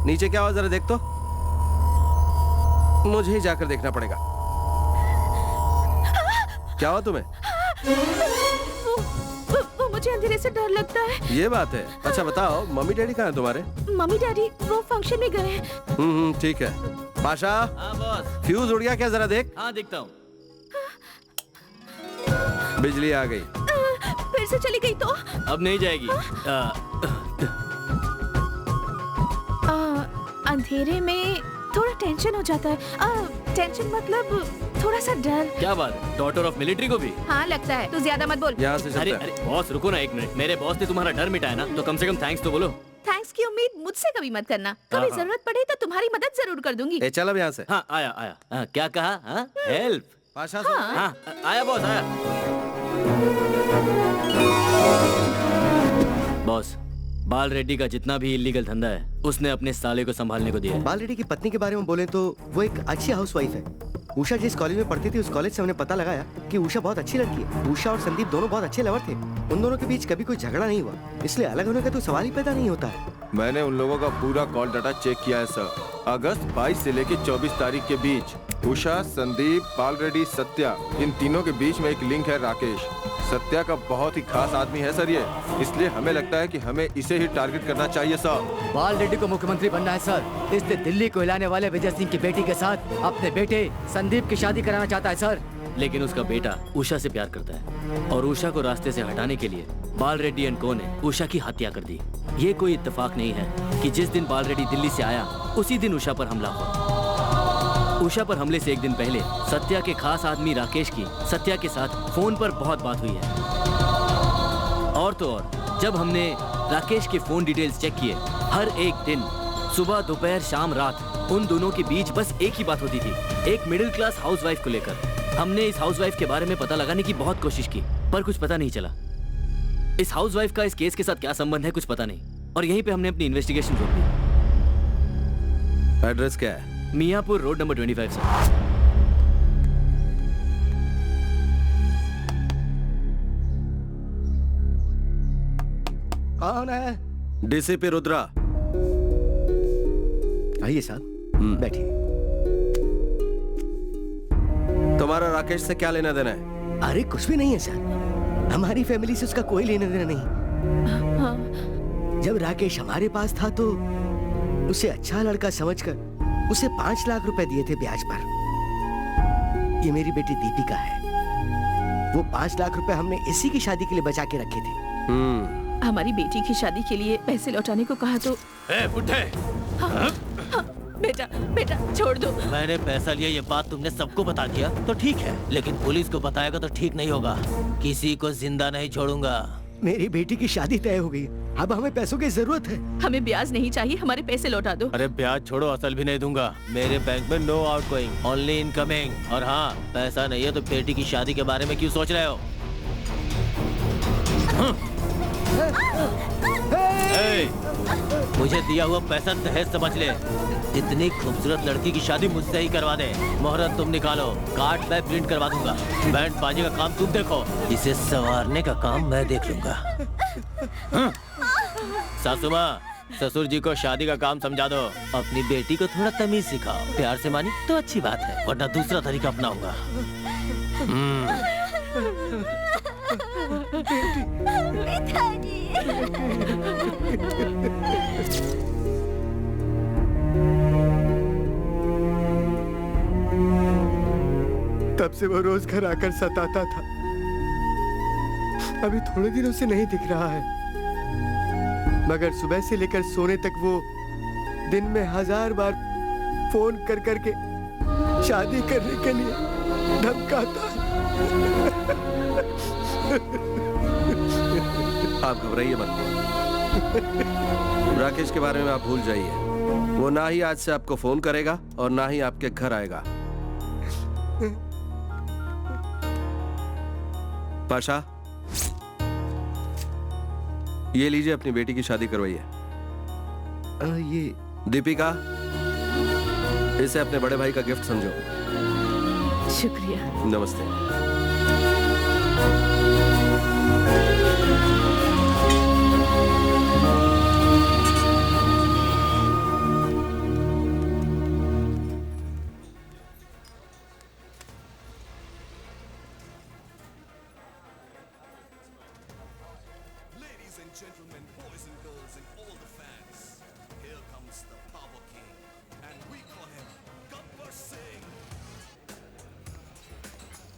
नीचे क्या हुआ जरा देख तो। मुझे ही जाकर देखना पड़ेगा। क्या हुआ तुम्हें? वो मुझे अंधेरे से डर लगता है। ये बात है। अच्छा बताओ, मम्मी डैडी कहाँ हैं तुम्हारे? मम्मी डैडी वो फंक्शन में गए हैं। ठीक है। पाशा, हाँ बॉस। फ्यूज उड़ गया क्या? जरा देख। हाँ देखता हूँ। बिजली आ गई। फिर से चली गई तो? अब नहीं जाएगी। अंधेरे में थोड़ा टेंशन हो जाता है। टेंशन मतलब थोड़ा सा डर। क्या बात है? डॉटर ऑफ मिलिट्री को भी? हाँ लगता है। तू ज्यादा मत बोल। यहाँ से चलते हैं। अरे बॉस रुको ना एक मिनट। मेरे बॉस ने तुम्हारा डर मिटाया ना, तो कम से कम थैंक्स तो बोलो। थैंक्स की उम्मीद मुझसे कभी मत करना। कभी जरूरत पड़े तो तुम्हारी मदद जरूर कर दूंगी। चल अब यहाँ से। हाँ आया आया। हाँ, क्या कहा? हाँ हेल्प। पाशा हाँ आया बॉस आया। बॉस, बाल रेड्डी का जितना भी इलीगल धंधा है उसने अपने साले को संभालने को दिया है। बाल रेड्डी की पत्नी के बारे में बोले तो वो एक अच्छी हाउसवाइफ है। उषा जिस कॉलेज में पढ़ती थी उस कॉलेज से हमने पता लगाया कि उषा बहुत अच्छी लड़की है। उषा और संदीप दोनों बहुत अच्छे लवर थे। उन दोनों के बीच कभी कोई झगड़ा नहीं हुआ, इसलिए अलग होने का तो सवाल ही पैदा नहीं होता है। मैंने उन लोगों का पूरा कॉल डाटा चेक किया है सर। अगस्त 22 से लेकर 24 तारीख के बीच उषा, संदीप, बाल रेड्डी, सत्या, इन तीनों के बीच में एक लिंक है राकेश। सत्या का बहुत ही खास आदमी है सर ये, इसलिए हमें लगता है कि हमें इसे ही टारगेट करना चाहिए सर। बाल रेड्डी को मुख्यमंत्री बनना है सर, इसलिए दिल्ली को हिलाने वाले विजय सिंह की बेटी के साथ अपने बेटे संदीप की शादी कराना चाहता है सर। लेकिन उसका बेटा उषा से प्यार करता है और उषा को रास्ते से हटाने के लिए बाल रेड्डी एंड को ने उषा की हत्या कर दी। ये कोई इत्तेफाक नहीं है कि जिस दिन बाल रेड्डी दिल्ली से आया उसी दिन उषा पर हमला हुआ। उषा पर हमले से एक दिन पहले सत्या के खास आदमी राकेश की सत्या के साथ फोन पर बहुत बात हुई है। और तो और जब हमने राकेश के फोन डिटेल्स चेक किए, हर एक दिन सुबह दोपहर शाम रात उन दोनों के बीच बस एक ही बात होती थी, एक मिडिल क्लास हाउसवाइफ को लेकर। हमने इस हाउसवाइफ के बारे में पता लगाने की बहुत कोशिश की पर कुछ पता नहीं चला। इस हाउसवाइफ का इस केस के साथ क्या संबंध है कुछ पता नहीं, और यहीं पे हमने अपनी इन्वेस्टिगेशन रोक दी। एड्रेस क्या है? Miyapur road number 25 sir. कौन है? डीसीपी रुद्रा। आइए साहब, बैठिए। तुम्हारा राकेश से क्या लेना देना है? अरे कुछ भी नहीं है सर, हमारी फैमिली से उसका कोई लेना देना नहीं। जब राकेश हमारे पास था तो उसे अच्छा लड़का समझकर उसे 5 लाख रुपए दिए थे ब्याज पर। ये मेरी बेटी दीपिका है। वो 5 लाख रुपए हमने इसी की शादी के लिए बचा के रखे थे। हमारी बेटी की शादी के लिए पैसे लौटाने को कहा तो बुड्ढे। बेटा बेटा छोड़ दो। मैंने पैसा लिया ये बात तुमने सबको बता दिया तो ठीक है, लेकिन पुलिस को बताएगा तो ठीक नहीं होगा। किसी को जिंदा नहीं छोड़ूंगा। मेरी बेटी की शादी तय हो गई, अब हमें पैसों की जरूरत है। हमें ब्याज नहीं चाहिए, हमारे पैसे लौटा दो। अरे ब्याज छोड़ो, असल भी नहीं दूंगा। मेरे बैंक में नो आउटगोइंग, ओनली इनकमिंग। और हाँ, पैसा नहीं है तो बेटी की शादी के बारे में क्यों सोच रहे हो? मुझे दिया हुआ पैसा दहेज समझ ले। इतनी खूबसूरत लड़की की शादी मुझसे ही करवा दे। मोहरत तुम निकालो, कार्ड मैं प्रिंट करवा दूंगा। बैंड बाजी का काम तुम देखो, इसे संवारने का काम मैं देख लूंगा। सासू माँ, ससुर जी को शादी का काम समझा दो। अपनी बेटी को थोड़ा तमीज सिखाओ। प्यार से मानी तो अच्छी बात है, वरना दूसरा तरीका अपनाऊंगा। तब से वो रोज घर आकर सताता था। अभी थोड़े दिनों से नहीं दिख रहा है, मगर सुबह से लेकर सोने तक वो दिन में 1000 बार फोन कर करके शादी करने के लिए धमकाता है। आप घबराइए मत। राकेश के बारे में आप भूल जाइए। वो ना ही आज से आपको फोन करेगा और ना ही आपके घर आएगा। पाशा, ये लीजिए, अपनी बेटी की शादी करवाइए। ये दीपिका, इसे अपने बड़े भाई का गिफ्ट समझो। शुक्रिया। नमस्ते।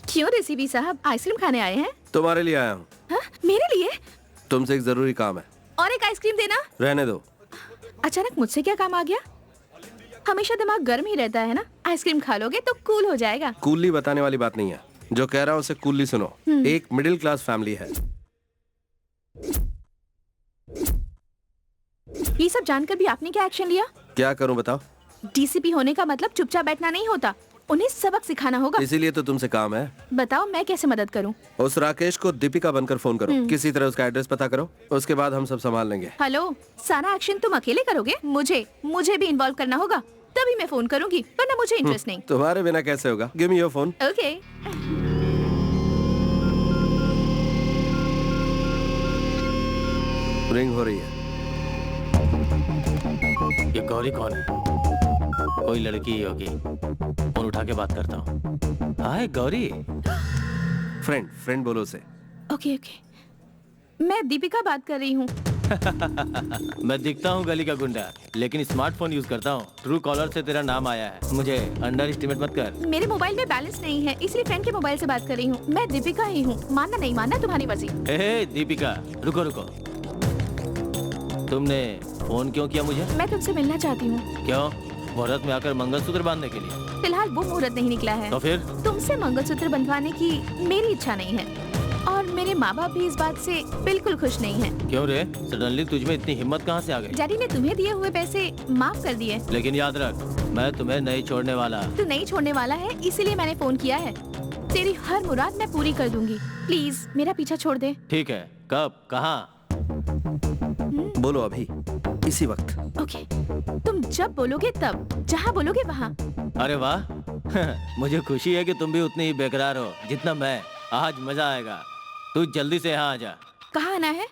क्यों रेसिपी साहब, आइसक्रीम खाने आए हैं? तुम्हारे लिए आया हूँ। हाँ? मेरे लिए? तुमसे एक जरूरी काम है। और एक आइसक्रीम देना। रहने दो। अचानक मुझसे क्या काम आ गया? हमेशा दिमाग गर्म ही रहता है ना। आइसक्रीम खा लोगे तो कूल हो जाएगा। कूली बताने वाली बात नहीं है, जो कह रहा हूँ उसे कूली सुनो। एक मिडिल क्लास फैमिली है। ये सब जानकर भी आपने क्या एक्शन लिया? क्या करूँ बताओ? डीसीपी होने का मतलब चुपचाप बैठना नहीं होता, उन्हें सबक सिखाना होगा। इसीलिए तो तुमसे काम है। बताओ मैं कैसे मदद करूं? उस राकेश को दीपिका बनकर फोन करो, किसी तरह उसका एड्रेस पता करो, उसके बाद हम सब संभाल लेंगे। हेलो, सारा एक्शन तुम अकेले करोगे? मुझे भी इन्वॉल्व करना होगा, तभी मैं फोन करूंगी, वरना मुझे इंटरेस्ट नहीं। तुम्हारे बिना कैसे होगा? Give me your phone. Okay. Ring हो रही है। ये गौरी कौन है? कोई लड़की ही होगी। फोन उठा के बात करता हूँ। हाय गौरी। फ्रेंड बोलो उसे। ओके। मैं दीपिका बात कर रही हूँ। मैं दिखता हूँ गली का गुंडा, लेकिन स्मार्टफोन यूज करता हूँ। ट्रू कॉलर से तेरा नाम आया है। मुझे अंडर एस्टिमेट मत कर। मेरे मोबाइल में बैलेंस नहीं है, इसलिए फ्रेंड के मोबाइल से बात कर रही हूँ। मैं दीपिका ही हूँ, मानना नहीं मानना तुम्हारी मर्जी। हे दीपिका, रुको। तुमने फोन क्यों किया मुझे? मैं तुमसे मिलना चाहती हूँ। क्यों? मुहूर्त में आकर मंगलसूत्र बांधने के लिए? फिलहाल वो मुहूर्त नहीं निकला है। तो फिर? तुमसे मंगलसूत्र बंधवाने की मेरी इच्छा नहीं है, और मेरे माँ बाप भी इस बात से बिल्कुल खुश नहीं है। क्यों रे? सडनली तुझमें इतनी हिम्मत कहाँ से आ गई? डैडी ने तुम्हें दिए हुए पैसे माफ कर दिए। लेकिन याद रख, मैं तुम्हें नहीं छोड़ने वाला। तू नहीं छोड़ने वाला है, इसीलिए मैंने फोन किया है। तेरी हर मुराद मैं पूरी कर दूंगी। प्लीज मेरा पीछा छोड़ दे। ठीक है, कब, कहाँ? बोलो अभी, इसी वक्त। ओके, तुम जब बोलोगे तब, जहाँ बोलोगे वहाँ। अरे वाह, मुझे खुशी है कि तुम भी उतनी ही बेकरार हो जितना मैं। आज मजा आएगा। तू जल्दी से यहाँ आ जा। कहाँ आना है?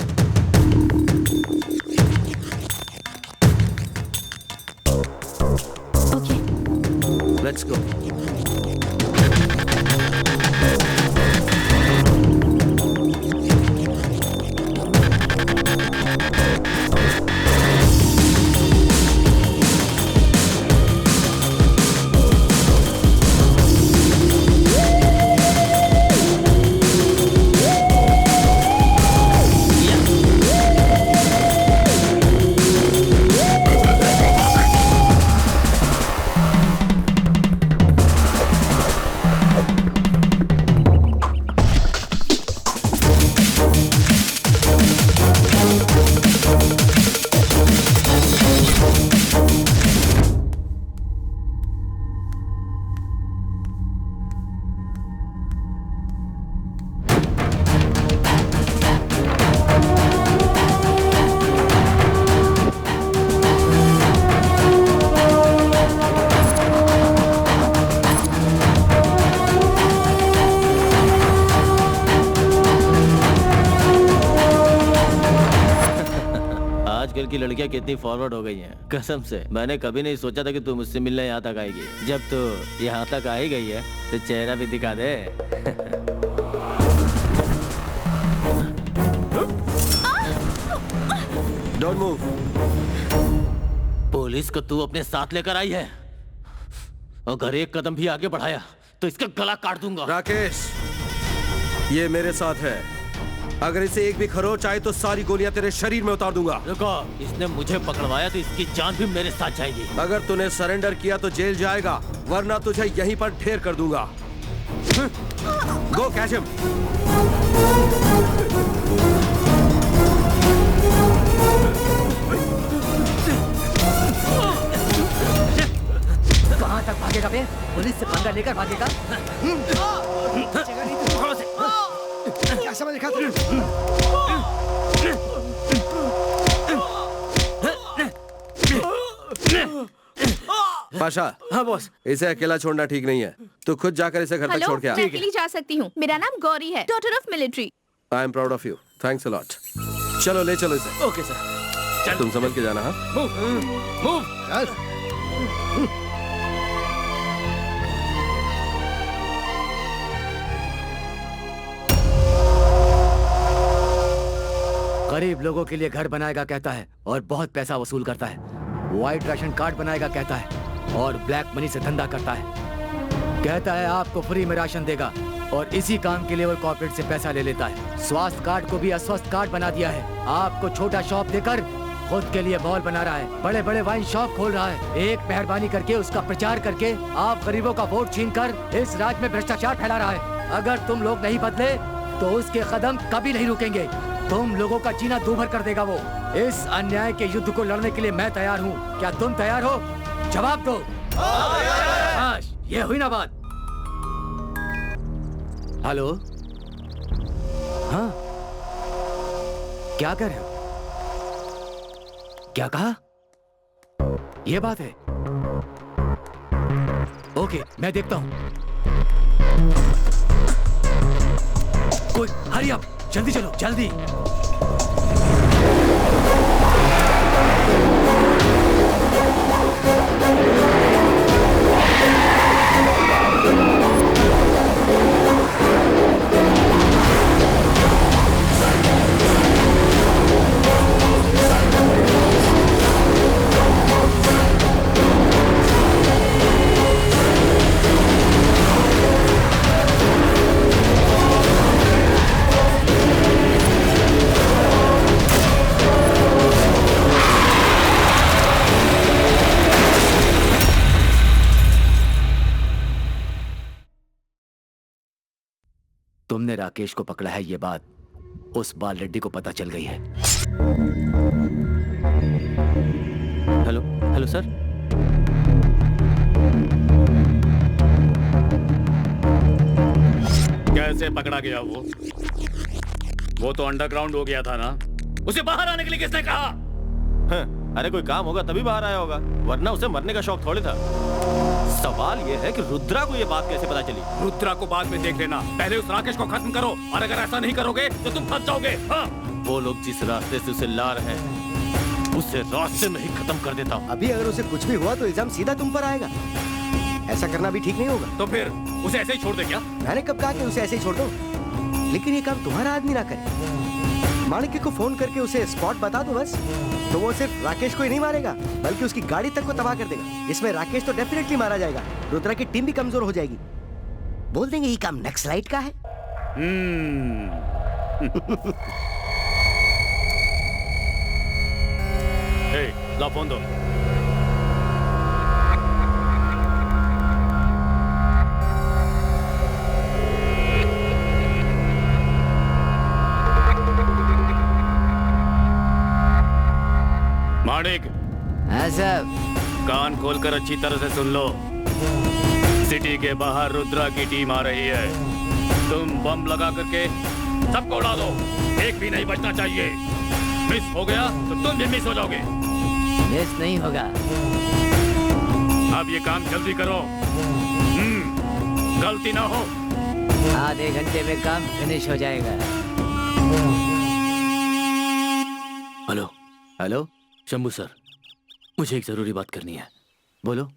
Okay, let's go. लड़कियां कितनी फॉरवर्ड हो गई हैं। कसम से मैंने कभी नहीं सोचा था कि तू मुझसे मिलने यहाँ तक आएगी। जब तू यहाँ तक आ ही गई है तो चेहरा भी दिखा दे। Don't move. पुलिस को तू अपने साथ लेकर आई है, अगर एक कदम भी आगे बढ़ाया तो इसका गला काट दूंगा। राकेश, ये मेरे साथ है। अगर इसे एक भी खरोच आए तो सारी गोलियां तेरे शरीर में उतार दूंगा। रुको, इसने मुझे पकड़वाया तो इसकी जान भी मेरे साथ जाएगी। अगर तूने सरेंडर किया तो जेल जाएगा, वरना तुझे यहीं पर ढेर कर दूंगा। गो कैच हिम। कहाँ तक भागेगा बे? पुलिस से पंगा लेकर भागेगा? क्या समझ रखा तूने? पाशा। हाँ बॉस। इसे अकेला छोड़ना ठीक नहीं है। तू खुद जाकर इसे घर तक हेलो, छोड़ के आ। मैं अकेली जा सकती हूँ। मेरा नाम गौरी है, daughter of military. I am proud of you. Thanks a lot. चलो ले चलो इसे। Okay sir. तुम संभल के जाना। हाँ, मूव। गरीब लोगों के लिए घर बनाएगा कहता है और बहुत पैसा वसूल करता है। व्हाइट राशन कार्ड बनाएगा कहता है और ब्लैक मनी से धंधा करता है। कहता है आपको फ्री में राशन देगा और इसी काम के लिए वो कॉर्पोरेट से पैसा ले लेता है। स्वास्थ्य कार्ड को भी अस्वस्थ कार्ड बना दिया है। आपको छोटा शॉप देकर खुद के लिए मॉल बना रहा है। बड़े बड़े वाइन शॉप खोल रहा है। एक मेहरबानी करके उसका प्रचार करके आप गरीबों का वोट छीनकर इस राज्य में भ्रष्टाचार फैला रहा है। अगर तुम लोग नहीं बदले तो उसके कदम कभी नहीं रुकेंगे। तुम लोगों का जीना दूभर कर देगा वो। इस अन्याय के युद्ध को लड़ने के लिए मैं तैयार हूँ। क्या तुम तैयार हो? जवाब दो। बस, ये हुई ना बात। हेलो, हाँ, क्या कर रहे हो? क्या कहा? ये बात है। ओके, मैं देखता हूं। कोई हरी अप, जल्दी चलो, जल्दी। तुमने राकेश को पकड़ा है, ये बात उस बाल रेड्डी को पता चल गई है। Hello, hello sir. कैसे पकड़ा गया वो तो अंडरग्राउंड हो गया था ना। उसे बाहर आने के लिए किसने कहा? अरे कोई काम होगा तभी बाहर आया होगा, वरना उसे मरने का शौक थोड़ी था। सवाल ये है कि रुद्रा को ये बात कैसे पता चली? रुद्रा को बाद में देख लेना, पहले उस राकेश को खत्म करो, और अगर ऐसा नहीं करोगे तो तुम फंस जाओगे। हाँ? वो लोग जिस रास्ते से उसे ला रहे हैं उसे रास्ते में ही खत्म कर देता हूँ। अभी अगर उसे कुछ भी हुआ तो इल्जाम सीधा तुम पर आएगा। ऐसा करना भी ठीक नहीं होगा। तो फिर उसे ऐसे ही छोड़ दे क्या? मैंने कब कहा कि उसे ऐसे ही छोड़ दो? लेकिन ये काम तुम्हारा आदमी ना करे। माणिक्य को फोन करके उसे स्पॉट बता दो बस, तो वो सिर्फ राकेश को ही नहीं मारेगा बल्कि उसकी गाड़ी तक को तबाह कर देगा। इसमें राकेश तो डेफिनेटली मारा जाएगा, रुद्रा की टीम भी कमजोर हो जाएगी। बोल देंगे ये काम नक्सलाइट का है। ला फोन दो। माणिक, कान खोलकर अच्छी तरह से सुन लो। सिटी के बाहर रुद्रा की टीम आ रही है। तुम बम लगा करके सबको उड़ा दो, एक भी नहीं बचना चाहिए। मिस हो गया तो तुम भी मिस हो जाओगे। मिस नहीं होगा। अब ये काम जल्दी करो, गलती ना हो। आधे घंटे में काम फिनिश हो जाएगा। हेलो हेलो, शंभू सर, मुझे एक जरूरी बात करनी है। बोलो।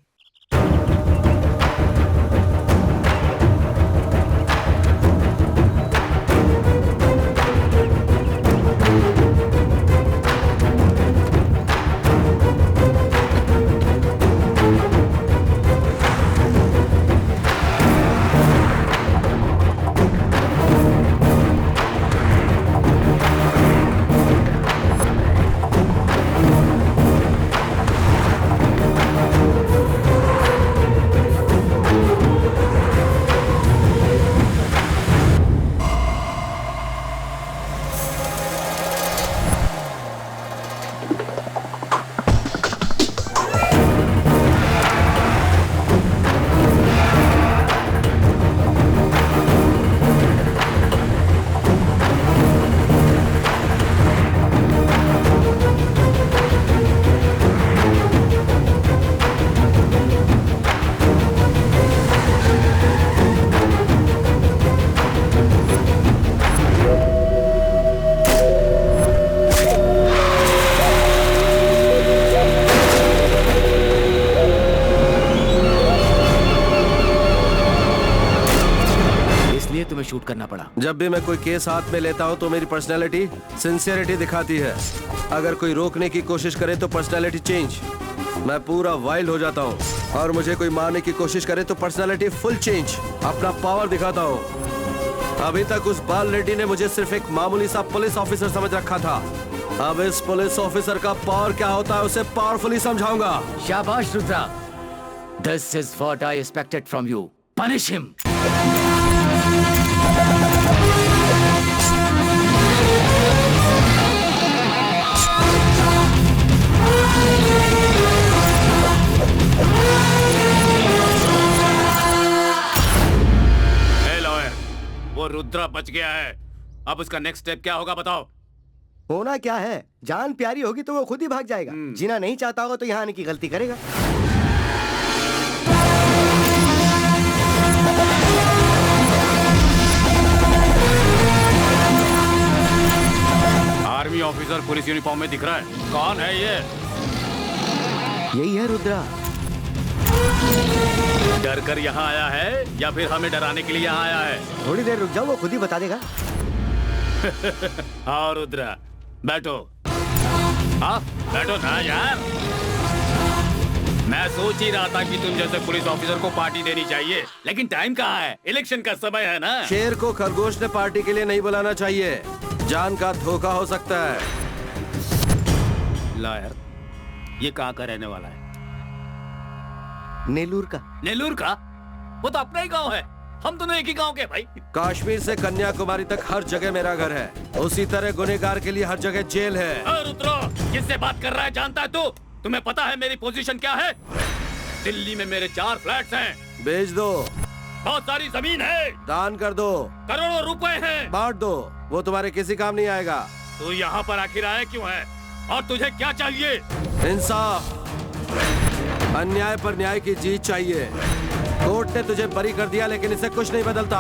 तुम्हें शूट करना पड़ा। जब भी मैं कोई केस हाथ में लेता हूँ तो मेरी पर्सनैलिटी सिंसियरिटी दिखाती है। अगर कोई रोकने की कोशिश करे तो पर्सनैलिटी चेंज, मैं पूरा वाइल्ड हो जाता हूँ। और मुझे कोई मारने की कोशिश करे तो पर्सनैलिटी फुल चेंज, अपना पावर दिखाता हूँ। अभी तक उस बाल रेड्डी ने मुझे सिर्फ एक मामूली सा पुलिस ऑफिसर समझ रखा था। अब इस पुलिस ऑफिसर का पावर क्या होता है उसे पावरफुली समझाऊंगा। शाबाश Rudra, this is what I expected from you. Punish him. वो रुद्रा बच गया है, अब उसका नेक्स्ट स्टेप क्या होगा बताओ। होना क्या है, जान प्यारी होगी तो वो खुद ही भाग जाएगा। जीना नहीं चाहता होगा तो यहाँ आने की गलती करेगा। आर्मी ऑफिसर पुलिस यूनिफॉर्म में दिख रहा है, कौन है ये? यही है रुद्रा। डर कर यहाँ आया है या फिर हमें डराने के लिए यहाँ आया है? थोड़ी देर रुक जाओ, वो खुद ही बता देगा। हाँ रुद्रा, बैठो। हाँ बैठो ना यार। मैं सोच ही रहा था कि तुम जैसे पुलिस ऑफिसर को पार्टी देनी चाहिए, लेकिन टाइम कहाँ है, इलेक्शन का समय है ना। शेर को खरगोश ने पार्टी के लिए नहीं बुलाना चाहिए, जान का धोखा हो सकता है। ला यार, ये कहाँ का रहने वाला है? नेलूर का। नेलूर का? वो तो अपना ही गांव है, हम दोनों एक ही गांव के भाई। कश्मीर से कन्याकुमारी तक हर जगह मेरा घर है, उसी तरह गुनहगार के लिए हर जगह जेल है। रुद्रो, किससे बात कर रहा है जानता है तू? तुम्हें पता है मेरी पोजीशन क्या है? दिल्ली में मेरे 4 फ्लैट्स हैं। बेच दो। बहुत सारी जमीन है। दान कर दो। करोड़ों रुपए हैं। बांट दो, वो तुम्हारे किसी काम नहीं आएगा। तू यहाँ पर आखिर आया क्यों है और तुझे क्या चाहिए? इंसाफ, अन्याय पर न्याय की जीत चाहिए। कोर्ट ने तुझे बरी कर दिया लेकिन इससे कुछ नहीं बदलता।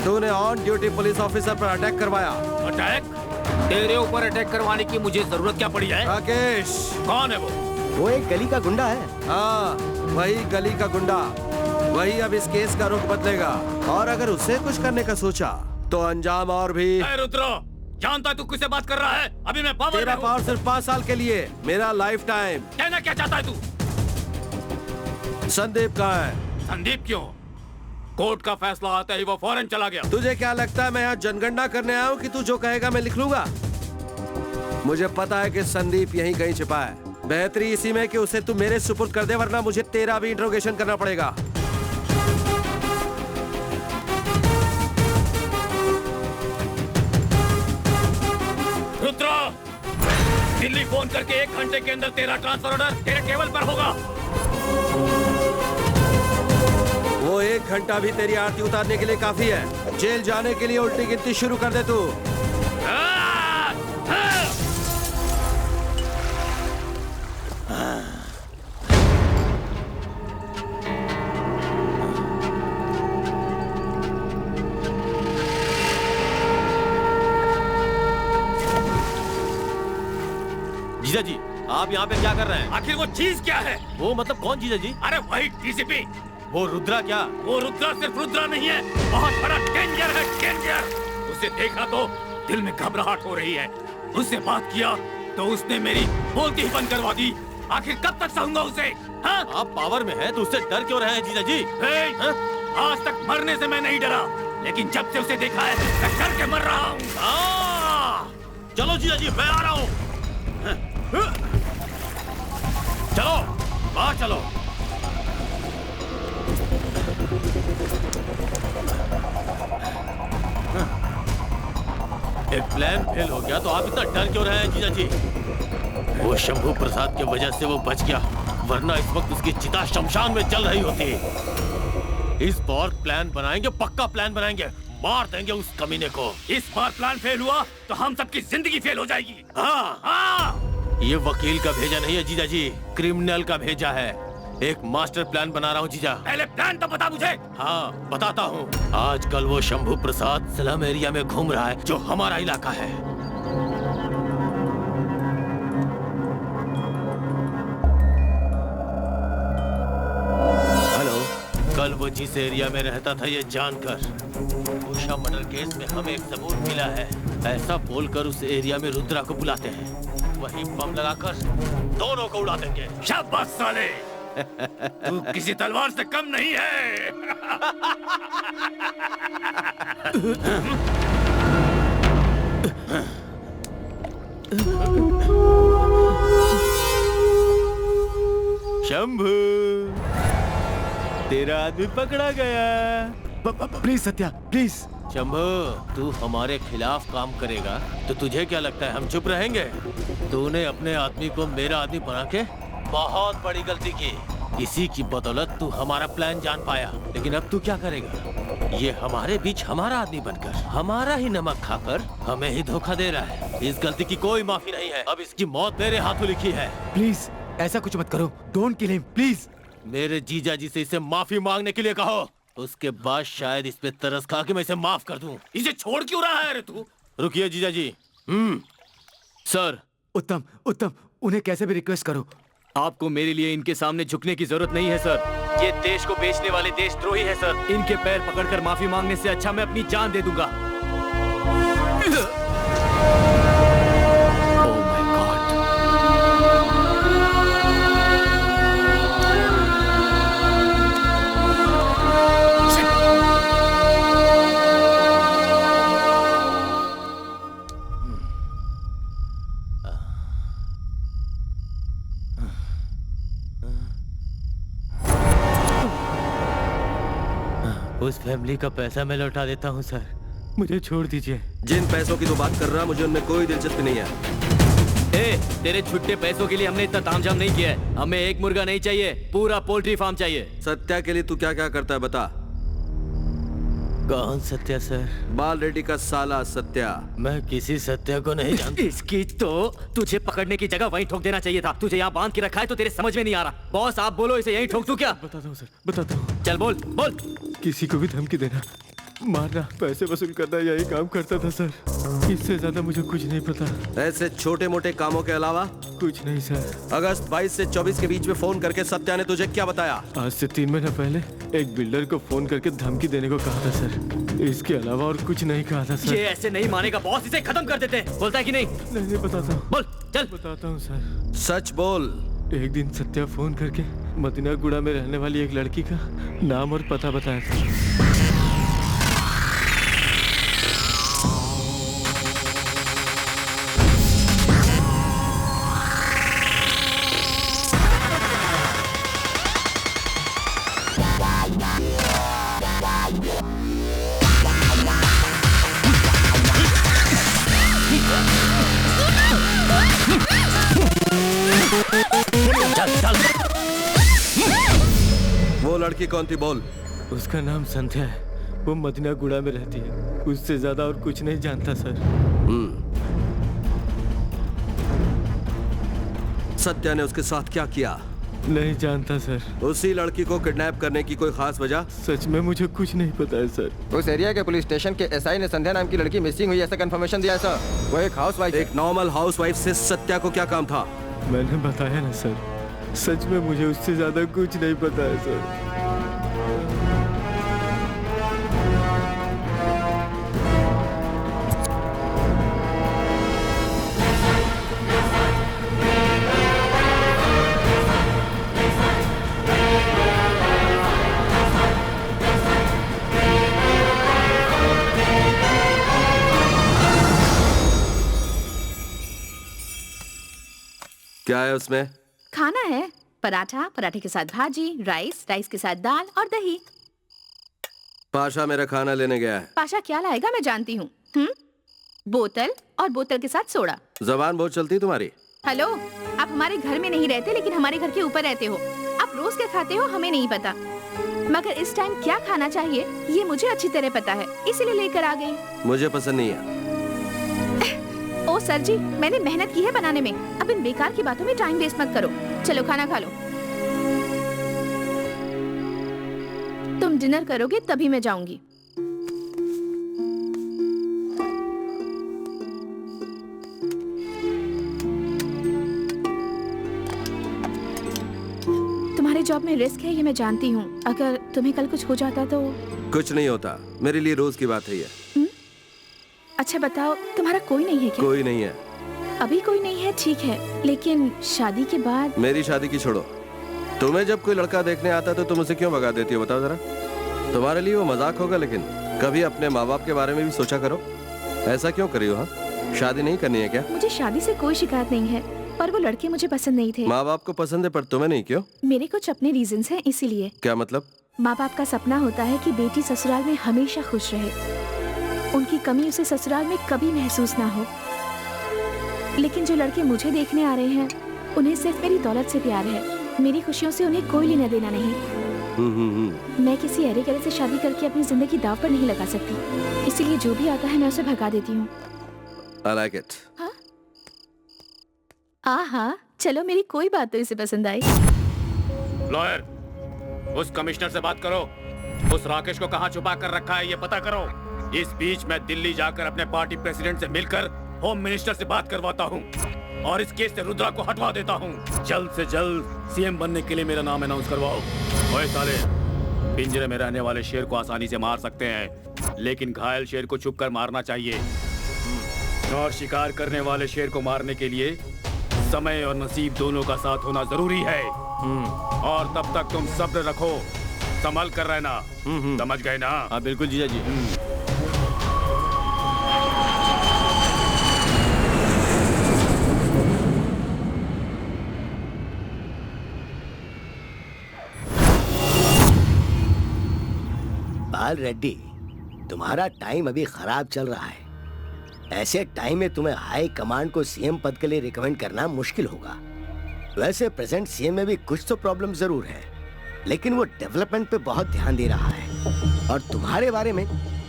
तूने ऑन ड्यूटी पुलिस ऑफिसर पर अटैक करवाया। अटैक? तेरे ऊपर अटैक करवाने की मुझे जरूरत क्या पड़ी है? राकेश। कौन है वो? वो एक गली का गुंडा है। हाँ, वही गली का गुंडा, वही अब इस केस का रुख बदलेगा। और अगर उसे कुछ करने का सोचा तो अंजाम और भी। रुद्रो, जानता है तू किससे बात कर रहा है? अभी मैं पावर तेरा पावर सिर्फ 5 साल के लिए, मेरा लाइफ टाइम। कहना क्या चाहता है तू? संदीप कहाँ है? संदीप क्यों? कोर्ट का फैसला आते ही वो फौरन चला गया। तुझे क्या लगता है मैं यहाँ जनगणना करने आया हूँ कि तू जो कहेगा मैं लिख लूंगा? मुझे पता है कि संदीप यहीं कहीं छिपा है। बेहतरी इसी में कि उसे तू मेरे सुपुर्द कर दे, वरना मुझे तेरा भी इंट्रोगेशन करना पड़ेगा। रुद्रा, दिल्ली फोन करके 1 घंटे के अंदर तेरा ट्रांसफर ऑर्डर तेरे टेबल पर होगा। वो 1 घंटा भी तेरी आरती उतारने के लिए काफी है। जेल जाने के लिए उल्टी गिनती शुरू कर दे तू। जीजा जी, आप यहाँ पे क्या कर रहे हैं? आखिर वो चीज क्या है? वो मतलब कौन चीज है जी? अरे वही डीसीपी। वो रुद्रा क्या? वो रुद्रा सिर्फ रुद्रा नहीं है, बहुत बड़ा डेंजर है, डेंजर। उसे देखा तो दिल में घबराहट हो रही है। उससे बात किया तो उसने मेरी बोलती ही बंद करवा दी। आखिर कब तक सहूंगा उसे? हाँ? आप पावर में हैं तो उससे डर क्यों रहे हैं जीजा जी? आज तक मरने से मैं नहीं डरा, लेकिन जब से उसे देखा है मैं डर के मर रहा हूँ। चलो जीजा जी, मैं आ रहा हूँ। चलो बाहर चलो। एक प्लान फेल हो गया तो आप इतना डर क्यों रहे हैं जीजा जी? वो शंभू प्रसाद की वजह से वो बच गया, वरना इस वक्त उसकी चिता शमशान में जल रही होती। इस बार प्लान बनाएंगे, पक्का प्लान बनाएंगे, मार देंगे उस कमीने को। इस बार प्लान फेल हुआ तो हम सबकी जिंदगी फेल हो जाएगी। हाँ हाँ, ये वकील का भेजा नहीं है जीजा जी, क्रिमिनल का भेजा है। एक मास्टर प्लान बना रहा हूँ जीजा। पहले प्लान तो बता मुझे। हाँ बताता हूँ। आजकल वो शंभू प्रसाद स्लम एरिया में घूम रहा है, जो हमारा इलाका है। हेलो। कल वो जिस एरिया में रहता था ये जानकर उषा मर्डर केस में हमें एक सबूत मिला है, ऐसा बोलकर उस एरिया में रुद्रा को बुलाते हैं, वहीं बम लगाकर दोनों को उड़ा देंगे। शाबाश साले, तू किसी तलवार से कम नहीं है। शंभू, तेरा आदमी पकड़ा गया। Please Satya, please. शंभू, तू हमारे खिलाफ काम करेगा तो तुझे क्या लगता है हम चुप रहेंगे? तूने अपने आदमी को मेरा आदमी बना के बहुत बड़ी गलती की। इसी की बदौलत तू हमारा प्लान जान पाया, लेकिन अब तू क्या करेगा? ये हमारे बीच हमारा आदमी बनकर, हमारा ही नमक खाकर हमें ही धोखा दे रहा है। इस गलती की कोई माफी नहीं है, अब इसकी मौत मेरे हाथों लिखी है। प्लीज ऐसा कुछ मत करो, डोंट किल हिम प्लीज। मेरे जीजा जी से इसे माफी मांगने के लिए कहो, उसके बाद शायद इस पे तरस खा के मैं इसे माफ कर दूं। इसे छोड़ क्यों रहा है रे तू? रुकिए जीजा जी। सर। उत्तम, उत्तम, उन्हें कैसे भी रिक्वेस्ट करो। आपको मेरे लिए इनके सामने झुकने की जरूरत नहीं है सर। ये देश को बेचने वाले देशद्रोही है सर। इनके पैर पकड़कर माफी मांगने से अच्छा मैं अपनी जान दे दूंगा। Oh my God. उस फैमिली का पैसा मैं लौटा देता हूँ सर, मुझे छोड़ दीजिए। जिन पैसों की तो बात कर रहा, मुझे उनमें कोई दिलचस्पी नहीं है। तेरे छुट्टे पैसों के लिए हमने इतना तामझाम नहीं किया है। हमें एक मुर्गा नहीं चाहिए, पूरा पोल्ट्री फार्म चाहिए। सत्या के लिए तू क्या क्या करता है बता। कौन सत्या सर? बाल रेड्डी का साला सत्या। मैं किसी सत्या को नहीं जानता। इसकी तो तुझे पकड़ने की जगह वहीं ठोक देना चाहिए था। तुझे यहाँ बांध के रखा है तो तेरे समझ में नहीं आ रहा। बॉस आप बोलो, इसे यहीं ठोक दूं क्या? बताता हूँ सर, बताता हूँ। चल बोल बोल। किसी को भी धमकी देना, मारना, पैसे वसूल करना, यही काम करता था सर। इससे ज्यादा मुझे कुछ नहीं पता। ऐसे छोटे मोटे कामों के अलावा कुछ नहीं सर। अगस्त 22 से 24 के बीच में फोन करके सत्या ने तुझे क्या बताया? आज से 3 महीना पहले एक बिल्डर को फोन करके धमकी देने को कहा था सर। इसके अलावा और कुछ नहीं कहा था सर। ये ऐसे नहीं मानेगा बॉस, इसे खत्म कर देते। बोलता है कि नहीं? नहीं बताता हूँ। बोल चल। बताता हूँ सर। सच बोल। एक दिन सत्या फोन करके मदीना गुड़ा में रहने वाली एक लड़की का नाम और पता बताया था। वो लड़की कौन थी बोल? उसका नाम संध्या है, वो मदीना गुड़ा में रहती है। उससे ज्यादा और कुछ नहीं जानता सर। सत्या ने उसके साथ क्या किया? नहीं जानता सर। उसी लड़की को किडनैप करने की कोई खास वजह? सच में मुझे कुछ नहीं पता है सर। उस एरिया के पुलिस स्टेशन के एसआई ने संध्या नाम की लड़की मिसिंग हुई ऐसा कंफर्मेशन दिया सर। वो एक हाउसवाइफ। एक नॉर्मल हाउसवाइफ से सत्या को क्या काम था? मैंने बताया ना सर, सच में मुझे उससे ज्यादा कुछ नहीं पता है सर। क्या है उसमें? खाना है, पराठा, पराठे के साथ भाजी, राइस, राइस के साथ दाल और दही। पाशा मेरा खाना लेने गया है। पाशा क्या लाएगा मैं जानती हूँ। बोतल और बोतल के साथ सोडा। जबान बहुत चलती तुम्हारी। हेलो, आप हमारे घर में नहीं रहते लेकिन हमारे घर के ऊपर रहते हो। आप रोज क्या खाते हो हमें नहीं पता, मगर इस टाइम क्या खाना चाहिए ये मुझे अच्छी तरह पता है, इसीलिए लेकर आ गई। मुझे पसंद नहीं है। ओ सर जी, मैंने मेहनत की है बनाने में, अब इन बेकार की बातों में टाइम वेस्ट मत करो। चलो खाना खा लो। तुम डिनर करोगे तभी मैं जाऊंगी। तुम्हारे जॉब में रिस्क है ये मैं जानती हूँ। अगर तुम्हें कल कुछ हो जाता तो? कुछ नहीं होता, मेरे लिए रोज की बात है ये। अच्छा बताओ, तुम्हारा कोई नहीं है क्या? कोई नहीं है। अभी कोई नहीं है, ठीक है, लेकिन शादी के बाद? मेरी शादी की छोड़ो, तुम्हें जब कोई लड़का देखने आता तो तुम उसे क्यों भगा देती हो बताओ जरा। तुम्हारे लिए वो मजाक होगा, लेकिन कभी अपने माँ बाप के बारे में भी सोचा करो। ऐसा क्यों करी हो? हाँ, शादी नहीं करनी है क्या? मुझे शादी से कोई शिकायत नहीं है, पर वो लड़के मुझे पसंद नहीं थे। माँ बाप को पसंद है पर तुम्हें नहीं, क्यों? मेरे कुछ अपने रीजंस हैं इसीलिए। क्या मतलब? माँ बाप का सपना होता है कि बेटी ससुराल में हमेशा खुश रहे, उनकी कमी उसे ससुराल में कभी महसूस ना हो। लेकिन जो लड़के मुझे देखने आ रहे हैं उन्हें सिर्फ मेरी दौलत से प्यार है, मेरी खुशियों से उन्हें कोई लेना देना नहीं। मैं किसी अरे गरे से शादी करके अपनी जिंदगी दाव पर नहीं लगा सकती, इसीलिए जो भी आता है मैं उसे भगा देती हूँ। I like it. हाँ, चलो मेरी कोई बात तो इसे पसंद आई। लॉयर, उस कमिश्नर से बात करो, उस राकेश को कहाँ छुपा कर रखा है ये पता करो। इस बीच मैं दिल्ली जाकर अपने पार्टी प्रेसिडेंट से मिलकर होम मिनिस्टर से बात करवाता हूँ और इस केस से रुद्रा को हटवा देता हूँ। जल्द से जल्द सीएम बनने के लिए मेरा नाम अनाउंस करवाओ। ओए साले, पिंजरे में रहने वाले शेर को आसानी से मार सकते हैं, लेकिन घायल शेर को छुपकर मारना चाहिए। और शिकार करने वाले शेर को मारने के लिए समय और नसीब दोनों का साथ होना जरूरी है। और तब तक तुम सब्र रखो, संभल कर रहना। समझ गए ना? हाँ बिल्कुल जीजा जी। बाल रेड्डी, तुम्हारा टाइम अभी खराब चल रहा है। ऐसे टाइम में तुम्हें हाई कमांड को सीएम पद के लिए रिकमेंड करना मुश्किल होगा। वैसे प्रेजेंट सीएम में भी कुछ तो प्रॉब्लम जरूर है, लेकिन वो डेवलपमेंट पे बहुत ध्यान दे रहा है और तुम्हारे बारे में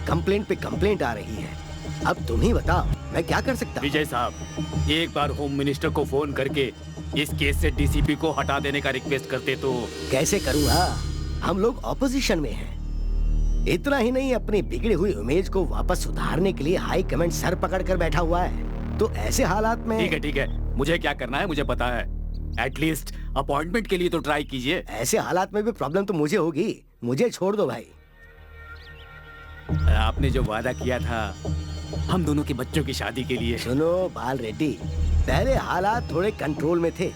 कंप्लेंट पे कंप्लेंट आ रही है। अब तुम ही बताओ मैं क्या कर सकता हूँ? विजय साहब, एक बार होम मिनिस्टर को फोन करके इस केस से डीसीपी को हटा देने का रिक्वेस्ट करते तो। कैसे करूँगा, हम लोग ऑपोजिशन में हैं। इतना ही नहीं, अपनी बिगड़ी हुई इमेज को वापस सुधारने के लिए हाई कमांड सर पकड़ कर बैठा हुआ है। तो ऐसे हालात में ठीक है, मुझे क्या करना है मुझे पता है। एटलीस्ट अपॉइंटमेंट के लिए तो ट्राई कीजिए। ऐसे हालात में भी प्रॉब्लम तो मुझे होगी, मुझे छोड़ दो भाई। आपने जो वादा किया था हम दोनों के बच्चों की शादी के लिए। सुनो बाल रेड्डी, पहले हालात थोड़े कंट्रोल में थे,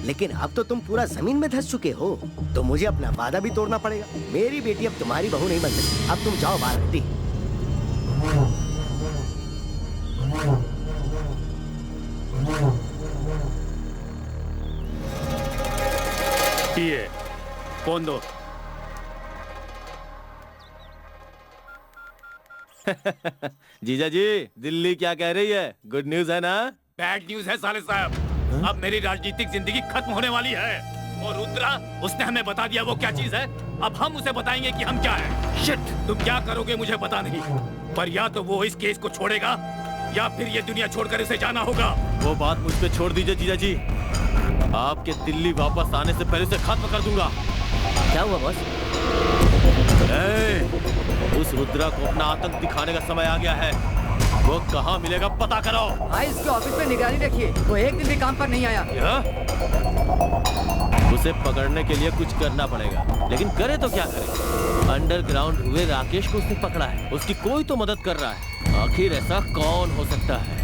लेकिन अब तो तुम पूरा जमीन में धंस चुके हो, तो मुझे अपना वादा भी तोड़ना पड़ेगा। मेरी बेटी अब तुम्हारी बहू नहीं बन सकती। अब तुम जाओ बाल रेड्डी। ये फोन दो। जीजा जी, दिल्ली क्या कह रही है? गुड न्यूज है ना? बैड न्यूज है साले साहब। अब मेरी राजनीतिक जिंदगी खत्म होने वाली है और रुद्रा, उसने हमें बता दिया वो क्या चीज है। अब हम उसे बताएंगे कि हम क्या है। शिट, तुम क्या करोगे मुझे पता नहीं, पर या तो वो इस केस को छोड़ेगा या फिर ये दुनिया छोड़कर इसे जाना होगा। वो बात मुझ पे छोड़ दीजिए जीजा जी। आपके दिल्ली वापस आने से पहले उसे खत्म कर दूंगा। क्या हुआ बॉस? उस रुद्रा को अपना आतंक दिखाने का समय आ गया है। वो कहाँ मिलेगा पता करो। भाई इसके ऑफिस में निगरानी रखिए, वो एक दिन भी काम पर नहीं आया। उसे पकड़ने के लिए कुछ करना पड़ेगा, लेकिन करे तो क्या करे? अंडरग्राउंड हुए राकेश को उसने पकड़ा है, उसकी कोई तो मदद कर रहा है। आखिर ऐसा कौन हो सकता है?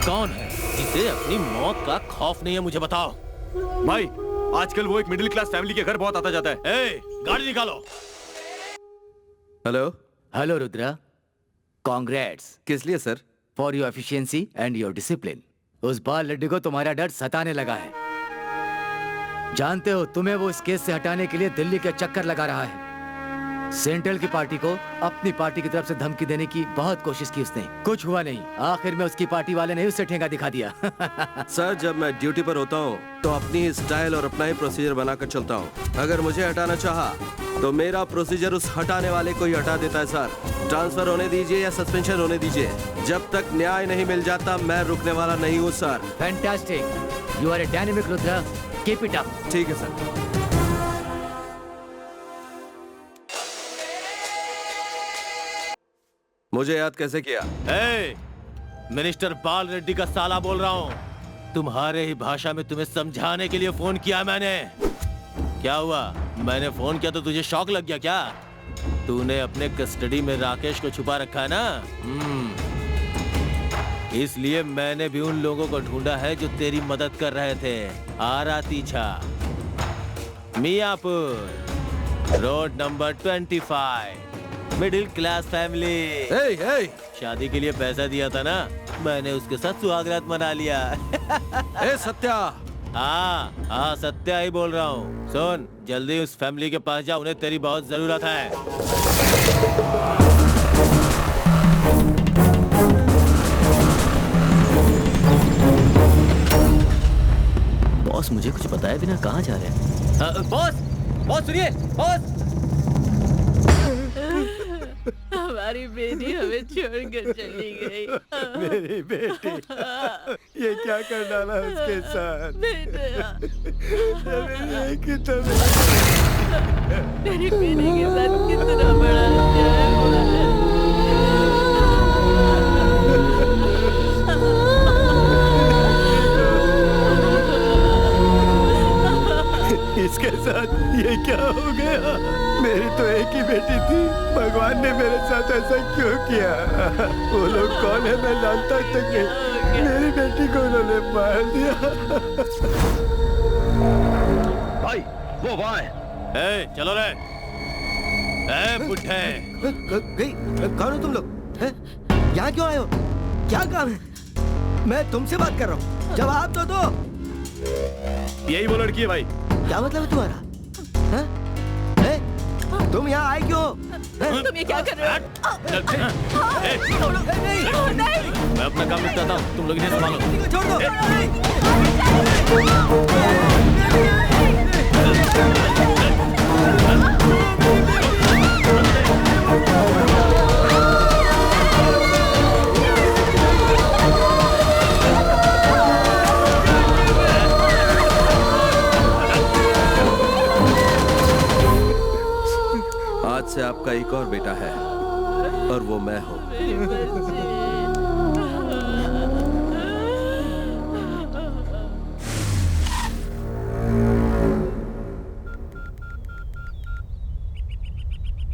कौन है जिसे अपनी मौत का खौफ नहीं है? मुझे बताओ। भाई आजकल वो एक मिडिल क्लास फैमिली के घर बहुत आता जाता है। गाड़ी निकालो। Hello hello Rudra, congrats. किस लिए sir? For your efficiency and your discipline. उस बाल लड्डू को तुम्हारा डर सताने लगा है। जानते हो, तुम्हें वो इस केस से हटाने के लिए दिल्ली के चक्कर लगा रहा है। सेंट्रल की पार्टी को अपनी पार्टी की तरफ से धमकी देने की बहुत कोशिश की उसने, कुछ हुआ नहीं। आखिर में उसकी पार्टी वाले ने उसे ठेंगा दिखा दिया। सर, जब मैं ड्यूटी पर होता हूँ तो अपनी ही स्टाइल और अपना ही प्रोसीजर बनाकर चलता हूँ। अगर मुझे हटाना चाहा तो मेरा प्रोसीजर उस हटाने वाले को ही हटा देता है सर। ट्रांसफर होने दीजिए या सस्पेंशन होने दीजिए, जब तक न्याय नहीं मिल जाता मैं रुकने वाला नहीं हूँ sir. Fantastic, you are a dynamic Rudra, keep it up. ठीक है सर। मुझे याद कैसे किया? मिनिस्टर बाल रेड्डी का साला बोल रहा हूँ। तुम्हारे ही भाषा में तुम्हें समझाने के लिए फोन किया मैंने। क्या हुआ? मैंने फोन किया तो तुझे शौक लग गया क्या? तूने अपने कस्टडी में राकेश को छुपा रखा है ना? इसलिए मैंने भी उन लोगों को ढूंढा है जो तेरी मदद कर रहे थे। आरा तीछा, Miyapur, road number 25, middle class family. शादी के लिए पैसा दिया था ना, मैंने उसके साथ सुहागरात मना लिया। सत्या। हाँ सत्या ही बोल रहा हूँ। सुन, जल्दी उस फैमिली के पास जा, उन्हें तेरी बहुत जरूरत है। बॉस, मुझे कुछ बताया बिना कहाँ जा रहे हैं? बॉस सुनिए, बॉस। हमारी बेटी हमें छोड़कर चली गई। मेरी बेटी, ये क्या कर डाला उसके साथ? मेरी बेटी के साथ कितना बड़ा अन्याय हुआ है। इसके साथ ये क्या हो गया? मेरी तो एक ही बेटी थी, भगवान ने मेरे साथ ऐसा क्यों किया? वो लोग कौन है मैं जानता तक नहीं। मेरी बेटी को उन्होंने मार दिया। भाई वो वहाँ है। चलो रे। पुट्ठे। कौन हो तुम लोग? यहाँ क्यों आए हो? क्या काम है? मैं तुमसे बात कर रहा हूँ, जवाब तो दो। यही वो लड़की है भाई। क्या मतलब है तुम्हारा? तुम यहाँ आए क्यों? तुम ये क्या कर रहे हो? मैं अपना काम निपटाता हूँ, तुम लोग इन्हें संभालो। छोड़ दो। आज से आपका एक और बेटा है और वो मैं हूँ।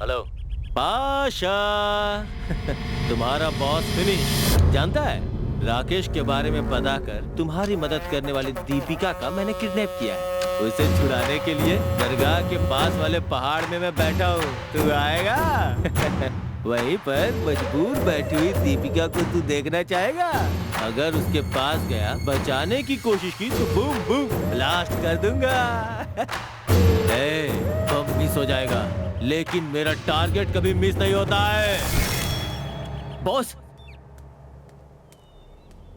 हेलो पाशा। तुम्हारा बॉस फिनिश। जानता है, राकेश के बारे में पता कर तुम्हारी मदद करने वाली दीपिका का मैंने किडनैप किया है। उसे छुड़ाने के लिए दरगाह के पास वाले पहाड़ में मैं बैठा हूँ। तू आएगा? वहीं पर मजबूर बैठी हुई दीपिका को तू देखना चाहेगा? अगर उसके पास गया, बचाने की कोशिश की तो बूम बूम ब्लास्ट कर दूंगा। बम मिस हो जाएगा, लेकिन मेरा टारगेट कभी मिस नहीं होता है। बॉस,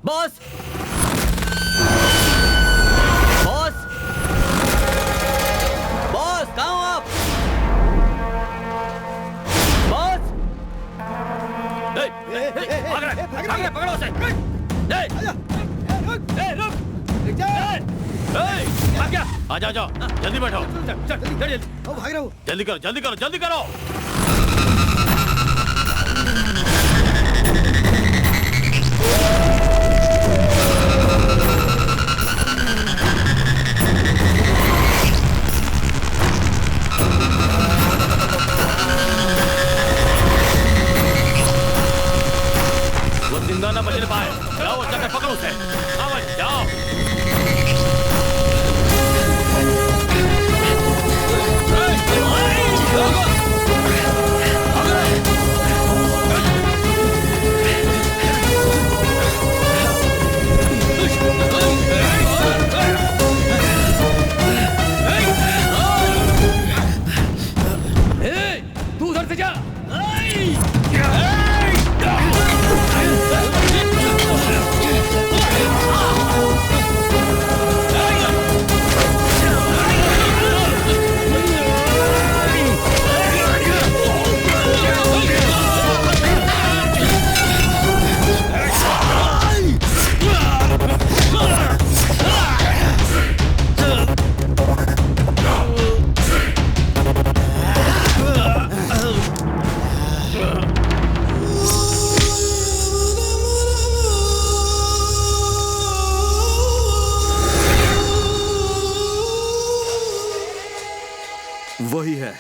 बॉस, बॉस, बॉस, कहाँ हो आप? बॉस, पकड़ो उसे। रुक। आ जाओ जाओ, जल्दी बैठो। भाग रहा हूँ। जल्दी करो, जल्दी करो, जल्दी करो। वो जिंदा ना बचने पाए। जाओ जाकर पकड़ो उसे। आओ जाओ। तू उधर से जा। वही है,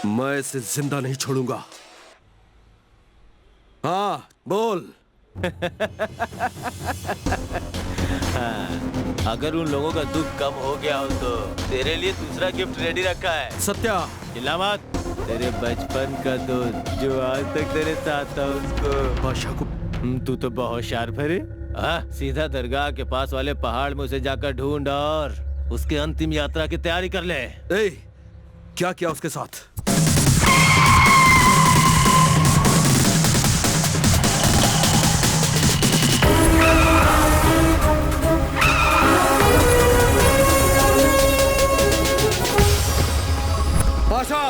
मैं इसे जिंदा नहीं छोड़ूंगा। हाँ बोल। अगर उन लोगों का दुख कम हो गया हो तो तेरे लिए दूसरा गिफ्ट रेडी रखा है। सत्या, चिल्ला मत। तेरे बचपन का दोस्त जो आज तक तेरे साथ था उसको। बादशाह को तू तो बहुत शार्प है रे। सीधा दरगाह के पास वाले पहाड़ में उसे जाकर ढूंढ और उसके अंतिम यात्रा की तैयारी कर ले। क्या किया उसके साथ? आशा,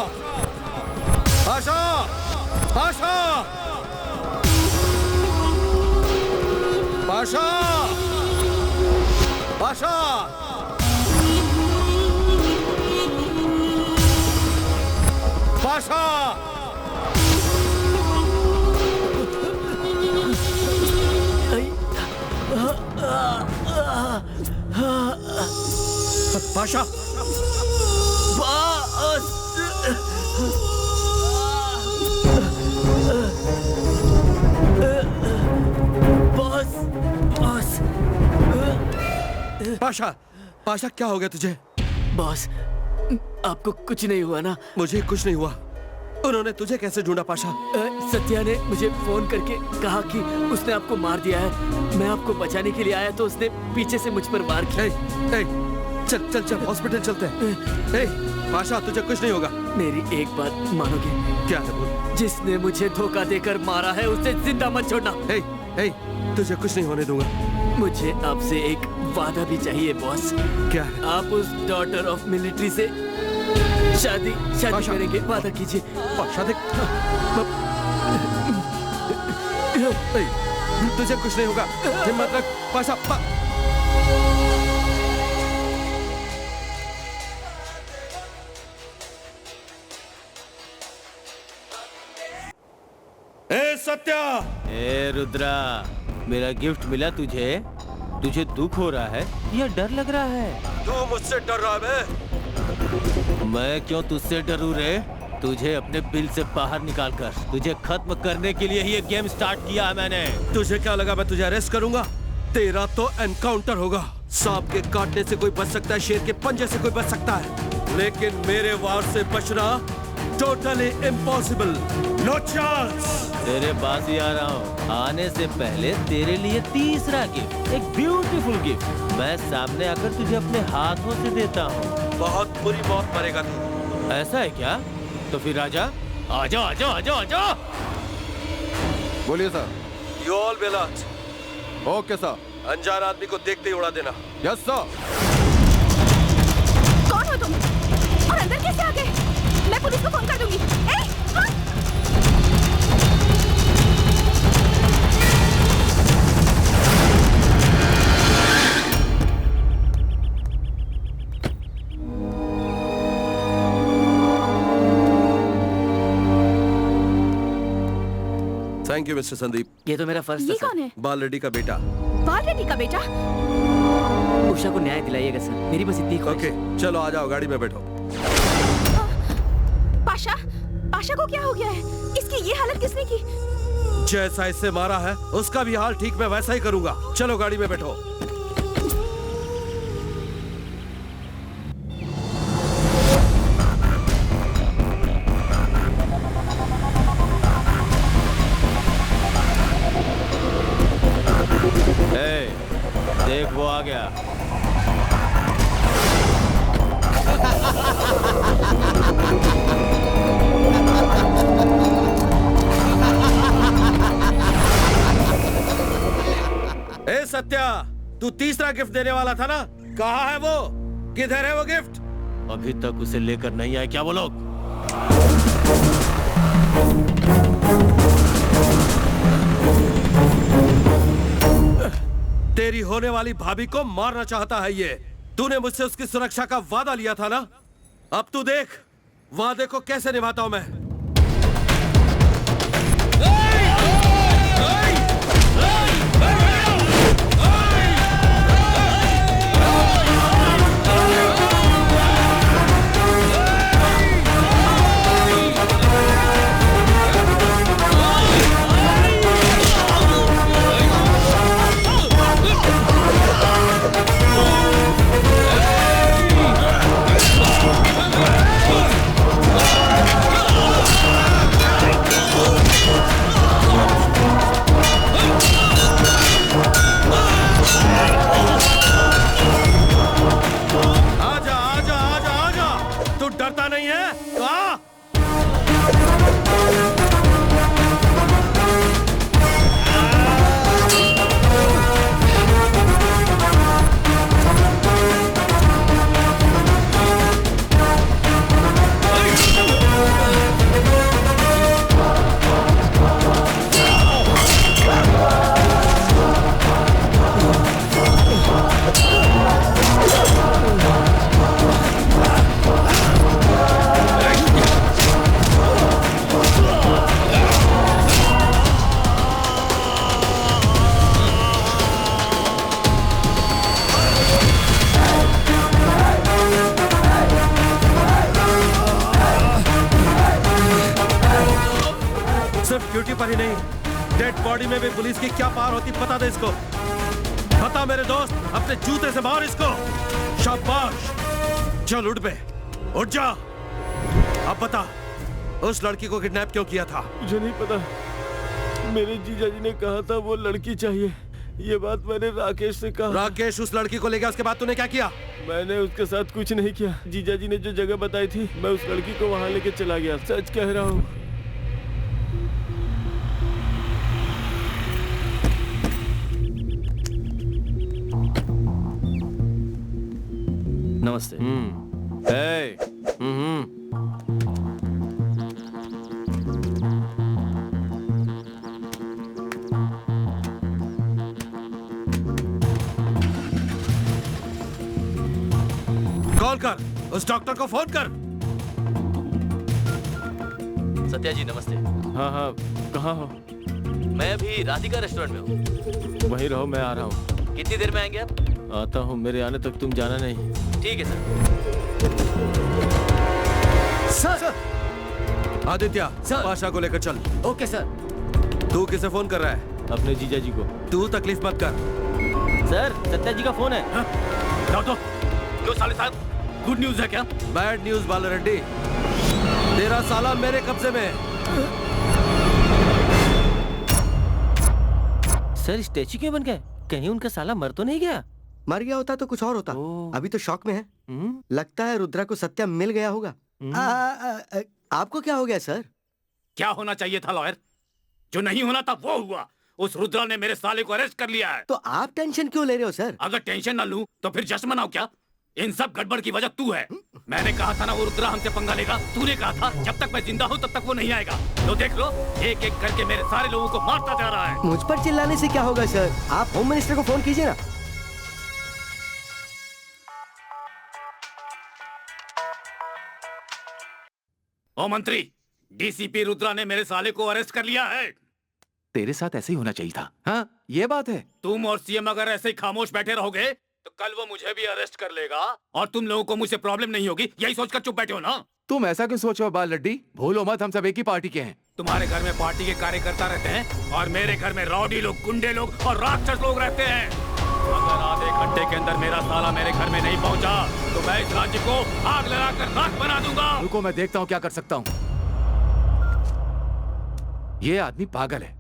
आशा, आशा, आशा, आशा, पाशा, पाशा, बॉस, बॉस, पाशा, पाशा क्या हो गया तुझे? बॉस, आपको कुछ नहीं हुआ ना? मुझे कुछ नहीं हुआ। उन्होंने तुझे कैसे ढूंढा पाशा? सत्या ने मुझे फोन करके कहा कि उसने आपको मार दिया है। मैं आपको बचाने के लिए आया तो उसने पीछे से मुझ पर वार किया। चल चल चल, हॉस्पिटल चलते हैं। पाशा, तुझे कुछ नहीं होगा। मेरी एक बात मानोगे? क्या है बोल? जिसने मुझे धोखा देकर मारा है उसे जिंदा मत छोड़ना। तुझे कुछ नहीं होने दूंगा। मुझे आपसे एक वादा भी चाहिए बॉस। क्या है? आप उस डॉटर ऑफ मिलिट्री से शादी करेंगे, वादा कीजिए। तुझे कुछ नहीं होगा, हिम्मत रख पाशा। सत्या, ए रुद्रा, मेरा गिफ्ट मिला तुझे? तुझे दुख हो रहा है या डर लग रहा है? तू मुझसे डर रहा है? मैं क्यों तुझसे डरूं रे? तुझे अपने बिल से बाहर निकालकर तुझे खत्म करने के लिए ही ये गेम स्टार्ट किया है मैंने। तुझे क्या लगा मैं तुझे अरेस्ट करूंगा? तेरा तो एनकाउंटर होगा। सांप के काटने से कोई बच सकता है, शेर के पंजे से कोई बच सकता है, लेकिन मेरे वार से बचना टोटली इम्पॉसिबल। No chance. तेरे पास ही आ रहा हूँ। आने से पहले तेरे लिए तीसरा गिफ्ट, एक ब्यूटीफुल गिफ्ट मैं सामने आकर तुझे अपने हाथों से देता हूँ। बहुत बुरी मौत मरेगा तू। ऐसा है क्या? तो फिर आजा, आजा, आजा, आजा, आजा। बोलिए sir. You all be alert. Okay sir. अनजान आदमी को देखते ही उड़ा देना। Yes sir. कौन हो तुम और अंदर कैसे आ गए? मैं पुलिस को फोन कर दूंगी। Thank you mister Sandeep. ये तो मेरा फर्ज था ये सर। कौन है? बाल रेड्डी का बेटा। बाल रेड्डी का बेटा? उषा को न्याय दिलाइएगा सर, मेरी बस इतनी ख्वाहिश है। ओके चलो आ जाओ, गाड़ी में बैठो। पाशा, पाशा को क्या हो गया है? इसकी ये हालत किसने की? जैसा इससे मारा है उसका भी हाल ठीक मैं वैसा ही करूंगा। चलो गाड़ी में बैठो। देख वो आ गया। ए सत्या, तू तीसरा गिफ्ट देने वाला था ना, कहाँ है वो? किधर है वो गिफ्ट? अभी तक उसे लेकर नहीं आए क्या वो लोग? तेरी होने वाली भाभी को मारना चाहता है ये। तूने मुझसे उसकी सुरक्षा का वादा लिया था ना, अब तू देख वादे को कैसे निभाता हूं मैं। ड्यूटी पर ही नहीं, डेड बॉडी में भी पुलिस की क्या पावर होती पता दे इसको। बता मेरे दोस्त, अपने जूते से मार इसको। शाबाश, चल उठ बे, उठ जा। अब बता, उस लड़की को किडनैप क्यों किया था? मुझे नहीं पता, मेरे जीजा जी ने कहा था वो लड़की चाहिए। ये बात मैंने राकेश से कहा। राकेश उस लड़की को ले गया, उसके बाद तूने क्या किया? मैंने उसके साथ कुछ नहीं किया। जीजा जी ने जो जगह बताई थी, मैं उस लड़की को वहाँ लेके चला गया। सच कह रहा हूँ। नमस्ते। कॉल कर, उस डॉक्टर को फोन कर। सत्या जी नमस्ते। हाँ हाँ, कहाँ हो? मैं अभी राधिका रेस्टोरेंट में हूँ। वहीं रहो, मैं आ रहा हूँ। कितनी देर में आएंगे आप? आता हूँ, मेरे आने तक तुम जाना नहीं। ठीक है सर। आदित्य, सर। पाशा को लेकर चल। Okay sir. तू किसे फोन कर रहा है? अपने जीजा जी को। तू तकलीफ मत कर। सर, सत्या जी का फोन है। तो क्यों साले साहब, गुड न्यूज है क्या? बैड न्यूज बाल रेड्डी, तेरा साला मेरे कब्जे में है। सर स्टैचू क्यों बन गए? कहीं उनका साला मर तो नहीं गया? मर गया होता तो कुछ और होता, अभी तो शॉक में है। लगता है रुद्रा को सत्या मिल गया होगा। आपको क्या हो गया सर? क्या होना चाहिए था लॉयर? जो नहीं होना था वो हुआ। उस रुद्रा ने मेरे साले को अरेस्ट कर लिया है। तो आप टेंशन क्यों ले रहे हो सर? अगर टेंशन ना लूं तो फिर जश्न मनाऊं क्या? इन सब गड़बड़ की वजह तू है। मैंने कहा था ना वो रुद्रा हमसे पंगा लेगा। तूने कहा था जब तक मैं जिंदा हूं तब तक वो नहीं आएगा। तो देख लो, एक एक करके मेरे सारे लोगों को मारता जा रहा है। मुझ पर चिल्लाने से क्या होगा सर? आप होम मिनिस्टर को फोन कीजिए ना। ओ मंत्री, डीसीपी रुद्रा ने मेरे साले को अरेस्ट कर लिया है। तेरे साथ ऐसे ही होना चाहिए था। हाँ, ये बात है। तुम और सीएम अगर ऐसे ही खामोश बैठे रहोगे तो कल वो मुझे भी अरेस्ट कर लेगा और तुम लोगों को मुझसे प्रॉब्लम नहीं होगी, यही सोचकर चुप बैठे हो ना? तुम ऐसा क्यों सोच रहे हो बाल लड्डी? भूलो मत, हम सब एक ही पार्टी के हैं। तुम्हारे घर में पार्टी के कार्यकर्ता रहते हैं और मेरे घर में रौडी लोग, गुंडे लोग और राक्षस लोग रहते हैं। अगर आधे घंटे के अंदर मेरा साला मेरे घर में नहीं पहुंचा तो मैं इस राज्य को आग लगाकर राख बना दूंगा। रुको, मैं देखता हूँ क्या कर सकता हूँ। ये आदमी पागल है।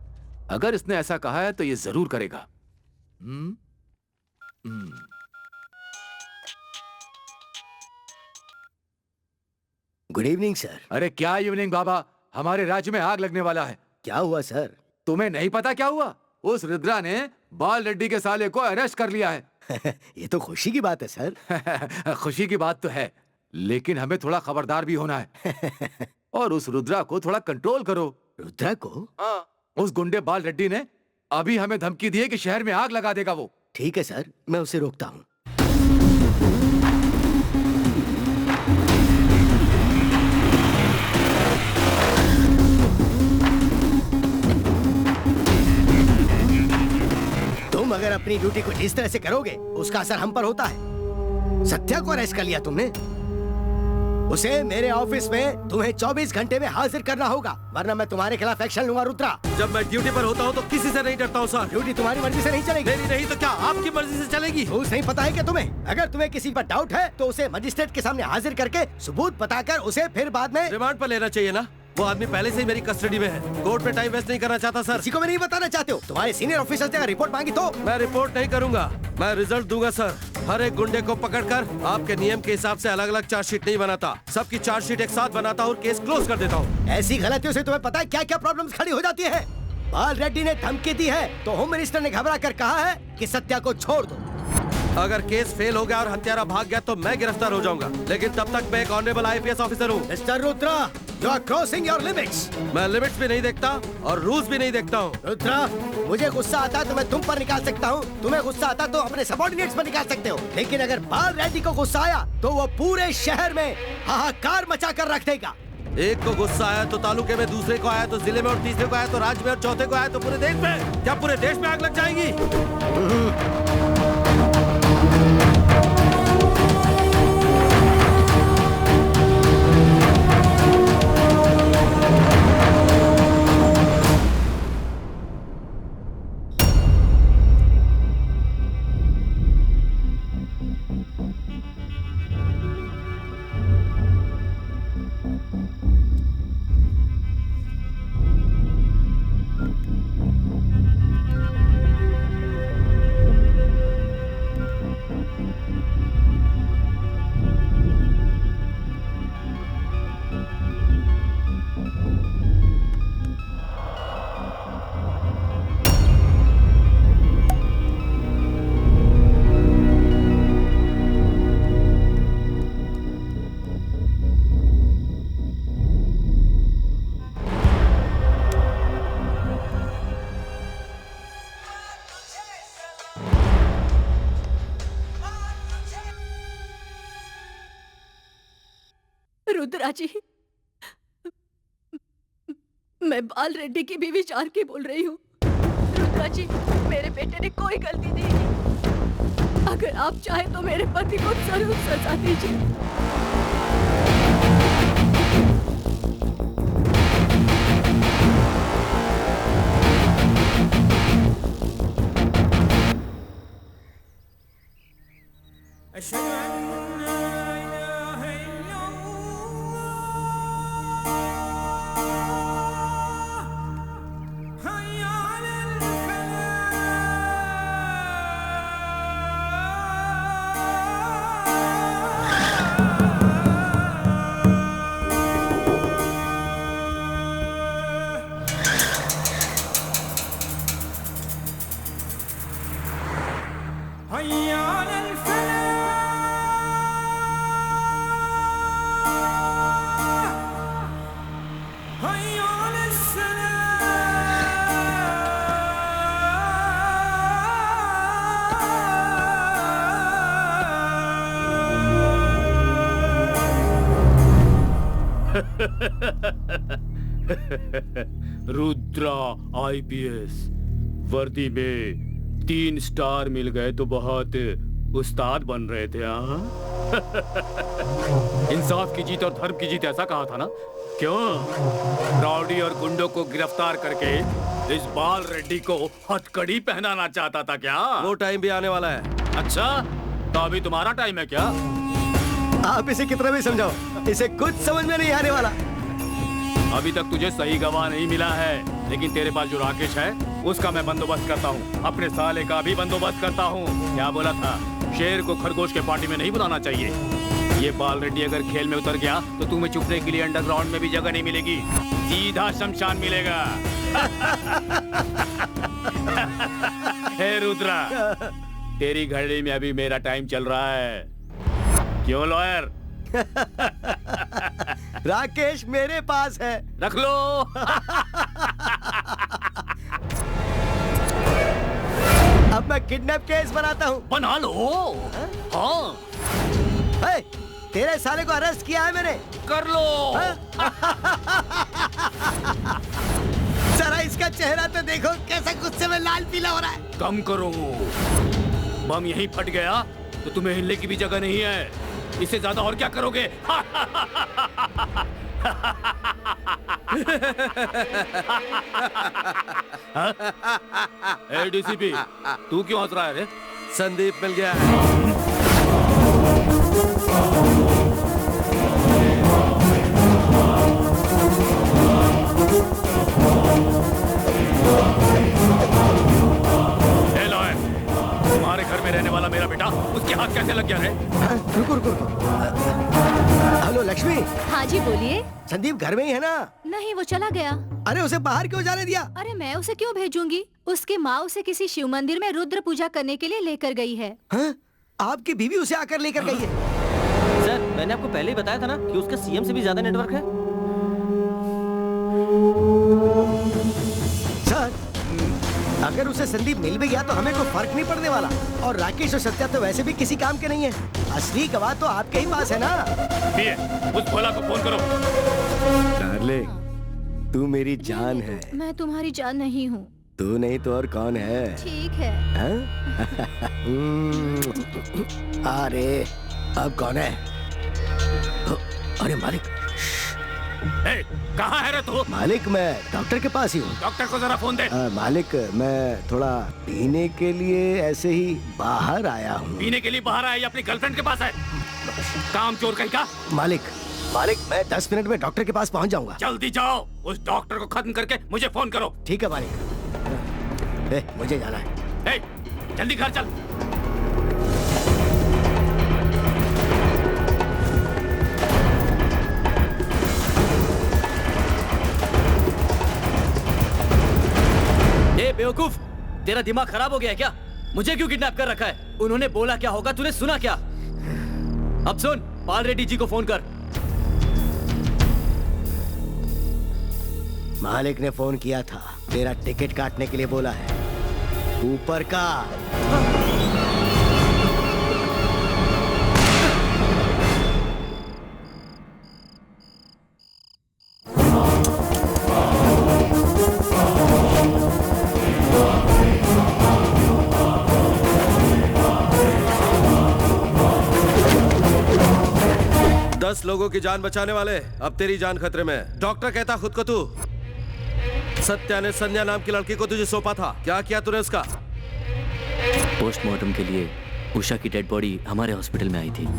अगर इसने ऐसा कहा है तो ये जरूर करेगा। Good evening sir. अरे क्या इवनिंग बाबा, हमारे राज्य में आग लगने वाला है। क्या हुआ सर? तुम्हें नहीं पता क्या हुआ? उस रुद्रा ने बाल रेड्डी के साले को अरेस्ट कर लिया है। ये तो खुशी की बात है सर। खुशी की बात तो है, लेकिन हमें थोड़ा खबरदार भी होना है। और उस रुद्रा को थोड़ा कंट्रोल करो। रुद्रा को? हाँ, उस गुंडे बाल रेड्डी ने अभी हमें धमकी दी है कि शहर में आग लगा देगा वो। ठीक है सर, मैं उसे रोकता हूँ। तुम अगर अपनी ड्यूटी को जिस तरह से करोगे उसका असर हम पर होता है। सत्या को अरेस्ट कर लिया तुमने, उसे मेरे ऑफिस में तुम्हें 24 घंटे में हाजिर करना होगा, वरना मैं तुम्हारे खिलाफ एक्शन लूंगा। रुद्रा, जब मैं ड्यूटी पर होता हूँ तो किसी से नहीं डरता हूँ सर। ड्यूटी तुम्हारी मर्जी से नहीं चलेगी। मेरी नहीं तो क्या आपकी मर्जी से चलेगी? रूल्स नहीं पता है क्या तुम्हें? अगर तुम्हें किसी पर डाउट है तो उसे मजिस्ट्रेट के सामने हाजिर करके सबूत बताकर उसे फिर बाद में रिमांड पर लेना चाहिए ना। वो आदमी पहले से ही मेरी कस्टडी में है। कोर्ट में टाइम वेस्ट नहीं करना चाहता सर। किसी को भी नहीं बताना चाहते हो? तुम्हारे सीनियर ऑफिसर ने अगर रिपोर्ट मांगी तो? मैं रिपोर्ट नहीं करूंगा, मैं रिजल्ट दूंगा सर। हर एक गुंडे को पकड़कर आपके नियम के हिसाब से अलग अलग चार्जशीट नहीं बनाता, सबकी चार्जशीट एक साथ बनाता हूँ और केस क्लोज कर देता हूँ। ऐसी गलतियों से तुम्हें पता है क्या क्या प्रॉब्लम्स खड़ी हो जाती है? बाल रेड्डी ने धमकी दी है तो होम मिनिस्टर ने घबरा कर कहा है कि सत्या को छोड़ दो। अगर केस फेल हो गया और हत्यारा भाग गया तो मैं गिरफ्तार हो जाऊंगा, लेकिन तब तक मैं एक ऑनरेबल IPS ऑफिसर हूँ। Mister Rudra, you are crossing your limits. मैं लिमिट्स भी नहीं देखता और रूल्स भी नहीं देखता हूँ। रुद्रा, मुझे गुस्सा आता है तो मैं तुम पर निकाल सकता हूँ, तुम्हें गुस्सा आता तो अपने सबॉर्डिनेट्स पर निकाल सकते हो, लेकिन अगर बाल रेड्डी को गुस्सा आया तो वो पूरे शहर में हाहाकार मचा कर रख देगा। एक को गुस्सा आया तो तालुके में, दूसरे को आया तो जिले में, और तीसरे को आया तो राज्य में, और चौथे को आया तो पूरे देश में। क्या पूरे देश में आग लग जाएगी? रुद्रा जी, मैं बाल रेड्डी की बीवी जानकी बोल रही हूँ। रुद्रा जी, मेरे बेटे ने कोई गलती नहीं की। अगर आप चाहे तो मेरे पति को जरूर सजा दीजिए। रुद्रा आईपीएस वर्दी में 3 स्टार मिल गए तो बहुत उस्ताद बन रहे थे। हाँ इंसाफ की जीत और धर्म की जीत, ऐसा कहा था ना? क्यों राउडी और गुंडों को गिरफ्तार करके इस बाल रेड्डी को हथकड़ी पहनाना चाहता था क्या? वो टाइम भी आने वाला है। अच्छा तो अभी तुम्हारा टाइम है क्या? आप इसे कितना भी समझाओ, इसे कुछ समझ में नहीं आने वाला। अभी तक तुझे सही गवाह नहीं मिला है, लेकिन तेरे पास जो राकेश है उसका मैं बंदोबस्त करता हूँ। अपने साले का भी बंदोबस्त करता हूँ। क्या बोला था? शेर को खरगोश के पार्टी में नहीं बुलाना चाहिए। ये बाल रेड्डी अगर खेल में उतर गया तो तुम्हें छुपने के लिए अंडरग्राउंड में भी जगह नहीं मिलेगी, सीधा शमशान मिलेगा। हे रुद्रा, तेरी घड़ी में अभी मेरा टाइम चल रहा है। क्यों लॉयर? राकेश मेरे पास है, रख लो। अब मैं किडनैप केस बनाता हूँ। बना लो। हाँ हे, तेरे साले को अरेस्ट किया है मैंने। कर लो। जरा इसका चेहरा तो देखो, कैसा गुस्से में लाल पीला हो रहा है। कम करो, बम यहीं फट गया तो तुम्हें हिलने की भी जगह नहीं है। इससे ज्यादा और क्या करोगे? डीसीपी, तू क्यों हंस रहा है रे? संदीप मिल गया है। तुम्हारे घर में रहने वाला मेरा बेटा, उसके हाथ कैसे लग गया रे? रुको रुको रुको। हेलो लक्ष्मी। हाँ जी बोलिए। संदीप घर में ही है ना? नहीं, वो चला गया। अरे उसे बाहर क्यों जाने दिया? अरे मैं उसे क्यों भेजूंगी? उसकी माँ उसे किसी शिव मंदिर में रुद्र पूजा करने के लिए लेकर गई है। हाँ? आपकी बीवी उसे आकर लेकर गई है? सर मैंने आपको पहले ही बताया था ना कि उसका सीएम से भी ज्यादा नेटवर्क है। सर अगर उसे संदीप मिल भी गया तो हमें कोई फर्क नहीं पड़ने वाला। और राकेश और सत्या तो वैसे भी किसी काम के नहीं है। असली गवाह तो आपके ही पास है ना। उस भोला को फोन करो। डार्लिंग, तू मेरी जान है। मैं तुम्हारी जान नहीं हूँ। तू नहीं तो और कौन है? ठीक है। अरे अब कौन है? अरे मालिक। कहाँ है रे तू? मालिक मैं डॉक्टर के पास ही हूँ। डॉक्टर को जरा फोन दे। मालिक मैं थोड़ा पीने के लिए ऐसे ही बाहर आया हूँ। पीने के लिए बाहर आया या अपनी गर्लफ्रेंड के पास है? काम चोर कहीं का? मालिक मैं 10 मिनट में डॉक्टर के पास पहुँच जाऊंगा। जल्दी जाओ, उस डॉक्टर को खत्म करके मुझे फोन करो। ठीक है मालिक। मुझे जाना है। जल्दी घर चल। बेवकूफ, तेरा दिमाग खराब हो गया है क्या? मुझे क्यों किडनैप कर रखा है? उन्होंने बोला क्या होगा तूने सुना क्या? अब सुन, बाल रेड्डी जी को फोन कर। मालिक ने फोन किया था, तेरा टिकट काटने के लिए बोला है। ऊपर का। 10 लोगों की जान बचाने वाले, अब तेरी जान खतरे में। डॉक्टर कहता खुद को तू। सत्या ने संध्या नाम की लड़की को तुझे सौंपा था, क्या किया तूने उसका? पोस्टमार्टम के लिए उषा की डेड बॉडी हमारे हॉस्पिटल में आई थी। 10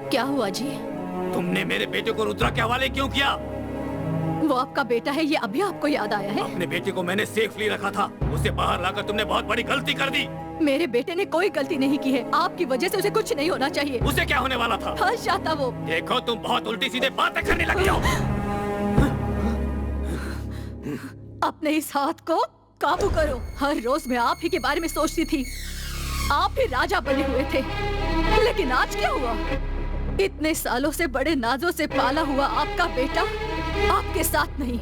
क्या हुआ जी? तुमने मेरे बेटे को रुद्रा के हवाले क्यों किया? वो आपका बेटा है, ये अभी आपको याद आया है? अपने बेटे को मैंने सेफली रखा था, उसे बाहर लाकर तुमने बहुत बड़ी गलती कर दी। मेरे बेटे ने कोई गलती नहीं की है, आपकी वजह से उसे कुछ नहीं होना चाहिए। उसे क्या होने वाला था? हाँ चाहता वो। देखो तुम बहुत उल्टी सीधे बातें करने लगी हो। अपने इस हाथ को काबू करो। हर रोज मैं आप ही के बारे में सोचती थी, आप ही राजा बने हुए थे, लेकिन आज क्या हुआ? इतने सालों से बड़े नाजों से पाला हुआ आपका बेटा आपके साथ नहीं,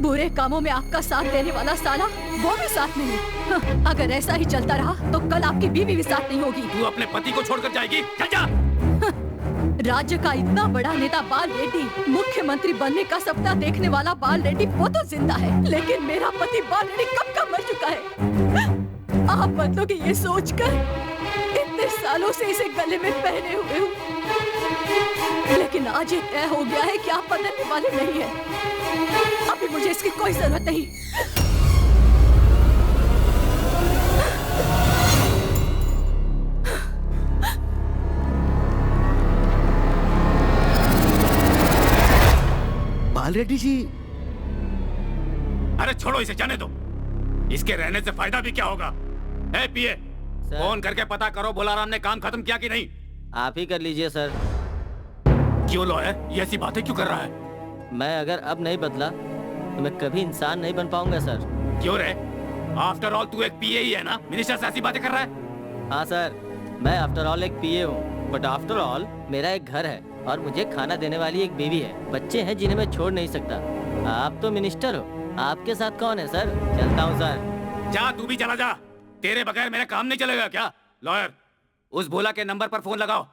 बुरे कामों में आपका साथ देने वाला साला वो भी साथ नहीं। हाँ, अगर ऐसा ही चलता रहा तो कल आपकी बीवी भी साथ नहीं होगी। तू अपने पति को छोड़कर जाएगी? चल जा। राज्य का इतना बड़ा नेता बाल रेड्डी, मुख्यमंत्री बनने का सपना देखने वाला बाल रेड्डी, वो तो जिंदा है, लेकिन मेरा पति बाल रेड्डी कब का मर चुका है। आप बदलोगे ये सोचकर इतने सालों से इसे गले में पहने हुए हूँ, लेकिन आज ये तय हो गया है कि आप बदलने वाले नहीं हैं। अभी मुझे इसकी कोई जरूरत नहीं। बाल रेड्डी जी। अरे छोड़ो इसे, जाने दो। इसके रहने से फायदा भी क्या होगा? ए पीए, फोन करके पता करो बोलाराम ने काम खत्म किया कि नहीं। आप ही कर लीजिए सर। क्यों लॉयर, ये ऐसी बातें क्यों कर रहा है? मैं अगर अब नहीं बदला तो मैं कभी इंसान नहीं बन पाऊंगा सर। क्यों रे? आफ्टर ऑल तू एक पीए ही है ना? मिनिस्टर से ऐसी बातें कर रहा है? हाँ सर, मैं आफ्टर ऑल एक पीए हूँ, बट आफ्टर ऑल मेरा एक घर है और मुझे खाना देने वाली एक बीवी है, बच्चे हैं जिन्हें मैं छोड़ नहीं सकता। आप तो मिनिस्टर हो, आपके साथ कौन है सर? चलता हूँ सर। जा, तू भी चला जा। तेरे बगैर मेरा काम नहीं चलेगा क्या? लॉयर, उस भोला के नंबर पर फोन लगाओ।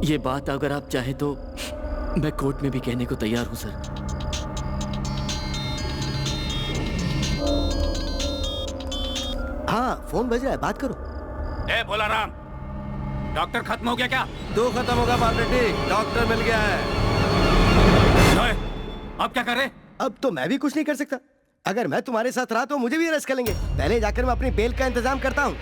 ये बात अगर आप चाहे तो मैं कोर्ट में भी कहने को तैयार हूँ सर। हाँ, फोन बज रहा है, बात करो। ए भोलाराम, डॉक्टर खत्म हो गया क्या? तू खत्म होगा बाल रेड्डी, डॉक्टर मिल गया है। अब क्या कर रहे? अब तो मैं भी कुछ नहीं कर सकता। अगर मैं तुम्हारे साथ रहा तो मुझे भी अरेस्ट कर लेंगे। पहले जाकर मैं अपनी बेल का इंतजाम करता हूँ।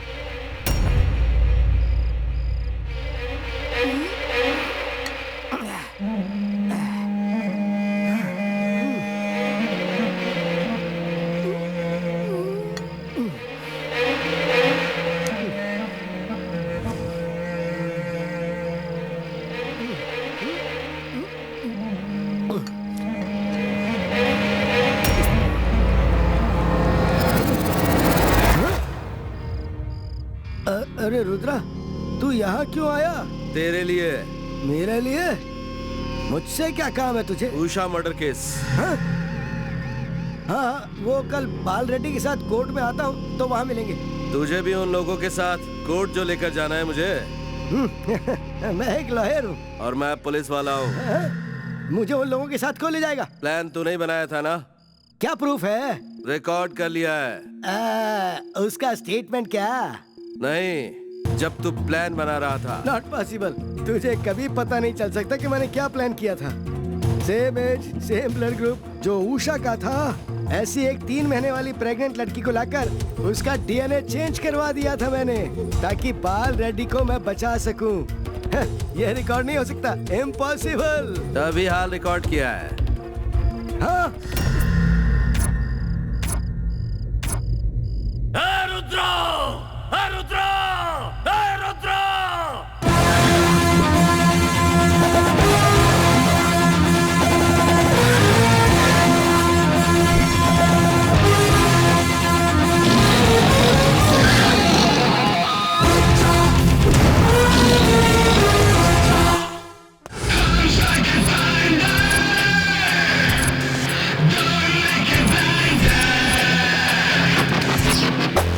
अरे रुद्रा, तू यहाँ क्यों आया? तेरे लिए। मेरे लिए? मुझसे क्या काम है तुझे? Usha murder case. हाँ? हाँ, वो कल बाल रेड्डी के साथ कोर्ट में आता हूँ तो वहाँ मिलेंगे। तुझे भी उन लोगों के साथ कोर्ट जो लेकर जाना है मुझे। मैं एक लॉयर हूँ। और मैं पुलिस वाला हूँ। मुझे उन लोगों के साथ क्यों ले जाएगा? प्लान तू नहीं बनाया था ना? क्या प्रूफ है? रिकॉर्ड कर लिया है। उसका स्टेटमेंट क्या? नहीं, जब तू प्लान बना रहा था। Not possible. तुझे कभी पता नहीं चल सकता कि मैंने क्या प्लान किया था। Same age, same blood group जो उषा का था, ऐसी एक 3 महीने वाली प्रेग्नेंट लड़की को लाकर उसका डीएनए चेंज करवा दिया था मैंने, ताकि बाल रेड्डी को मैं बचा सकूं। यह रिकॉर्ड नहीं हो सकता, इम्पॉसिबल। तभी हाल रिकॉर्ड किया है। हाँ? Rudra! Rudra! Rudra!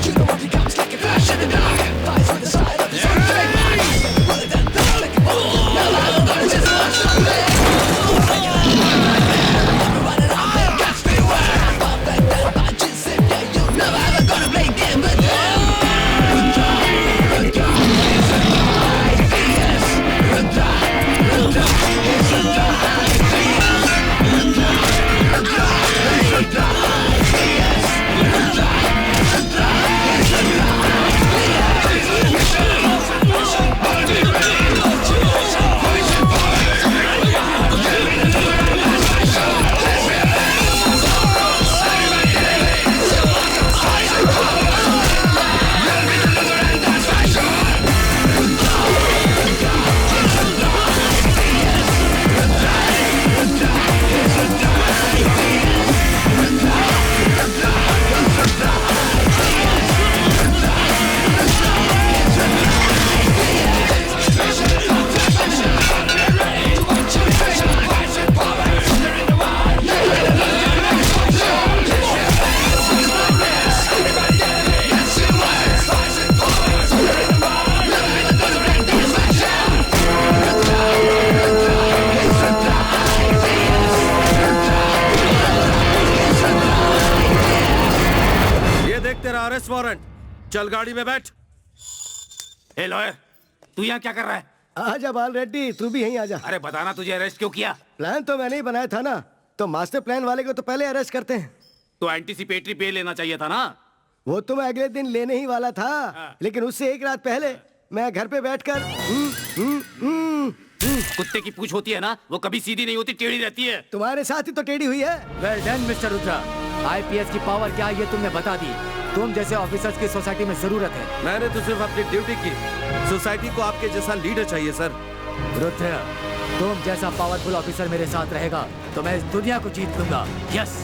You know what he comes like a flash in the dark. Fights on the side of the sun. चल गाड़ी में बैठ। हे लॉयर, तू यहाँ क्या कर रहा है? आजा बाल रेड्डी, तू भी यहीं आजा। अरे बताना, तुझे अरेस्ट क्यों किया? प्लान तो मैंने ही बनाया था ना, तो मास्टर प्लान वाले को तो पहले अरेस्ट करते हैं। तो एंटीसिपेटरी पे लेना चाहिए था ना। वो तो मैं अगले दिन लेने ही वाला था, लेकिन उससे एक रात पहले मैं घर पे बैठकर कुत्ते की पूंछ होती है ना, वो कभी सीधी नहीं होती, टेढ़ी रहती है। तुम्हारे साथ ही तो टेढ़ी हुई है। Well done mister Rudra. IPS की पावर क्या है ये तुमने बता दी। तुम जैसे ऑफिसर्स की सोसाइटी में जरूरत है। मैंने तो सिर्फ अपनी ड्यूटी की। सोसाइटी को आपके जैसा लीडर चाहिए सर। रुद्रा, तुम जैसा पावरफुल ऑफिसर मेरे साथ रहेगा तो मैं इस दुनिया को जीत लूंगा। यस।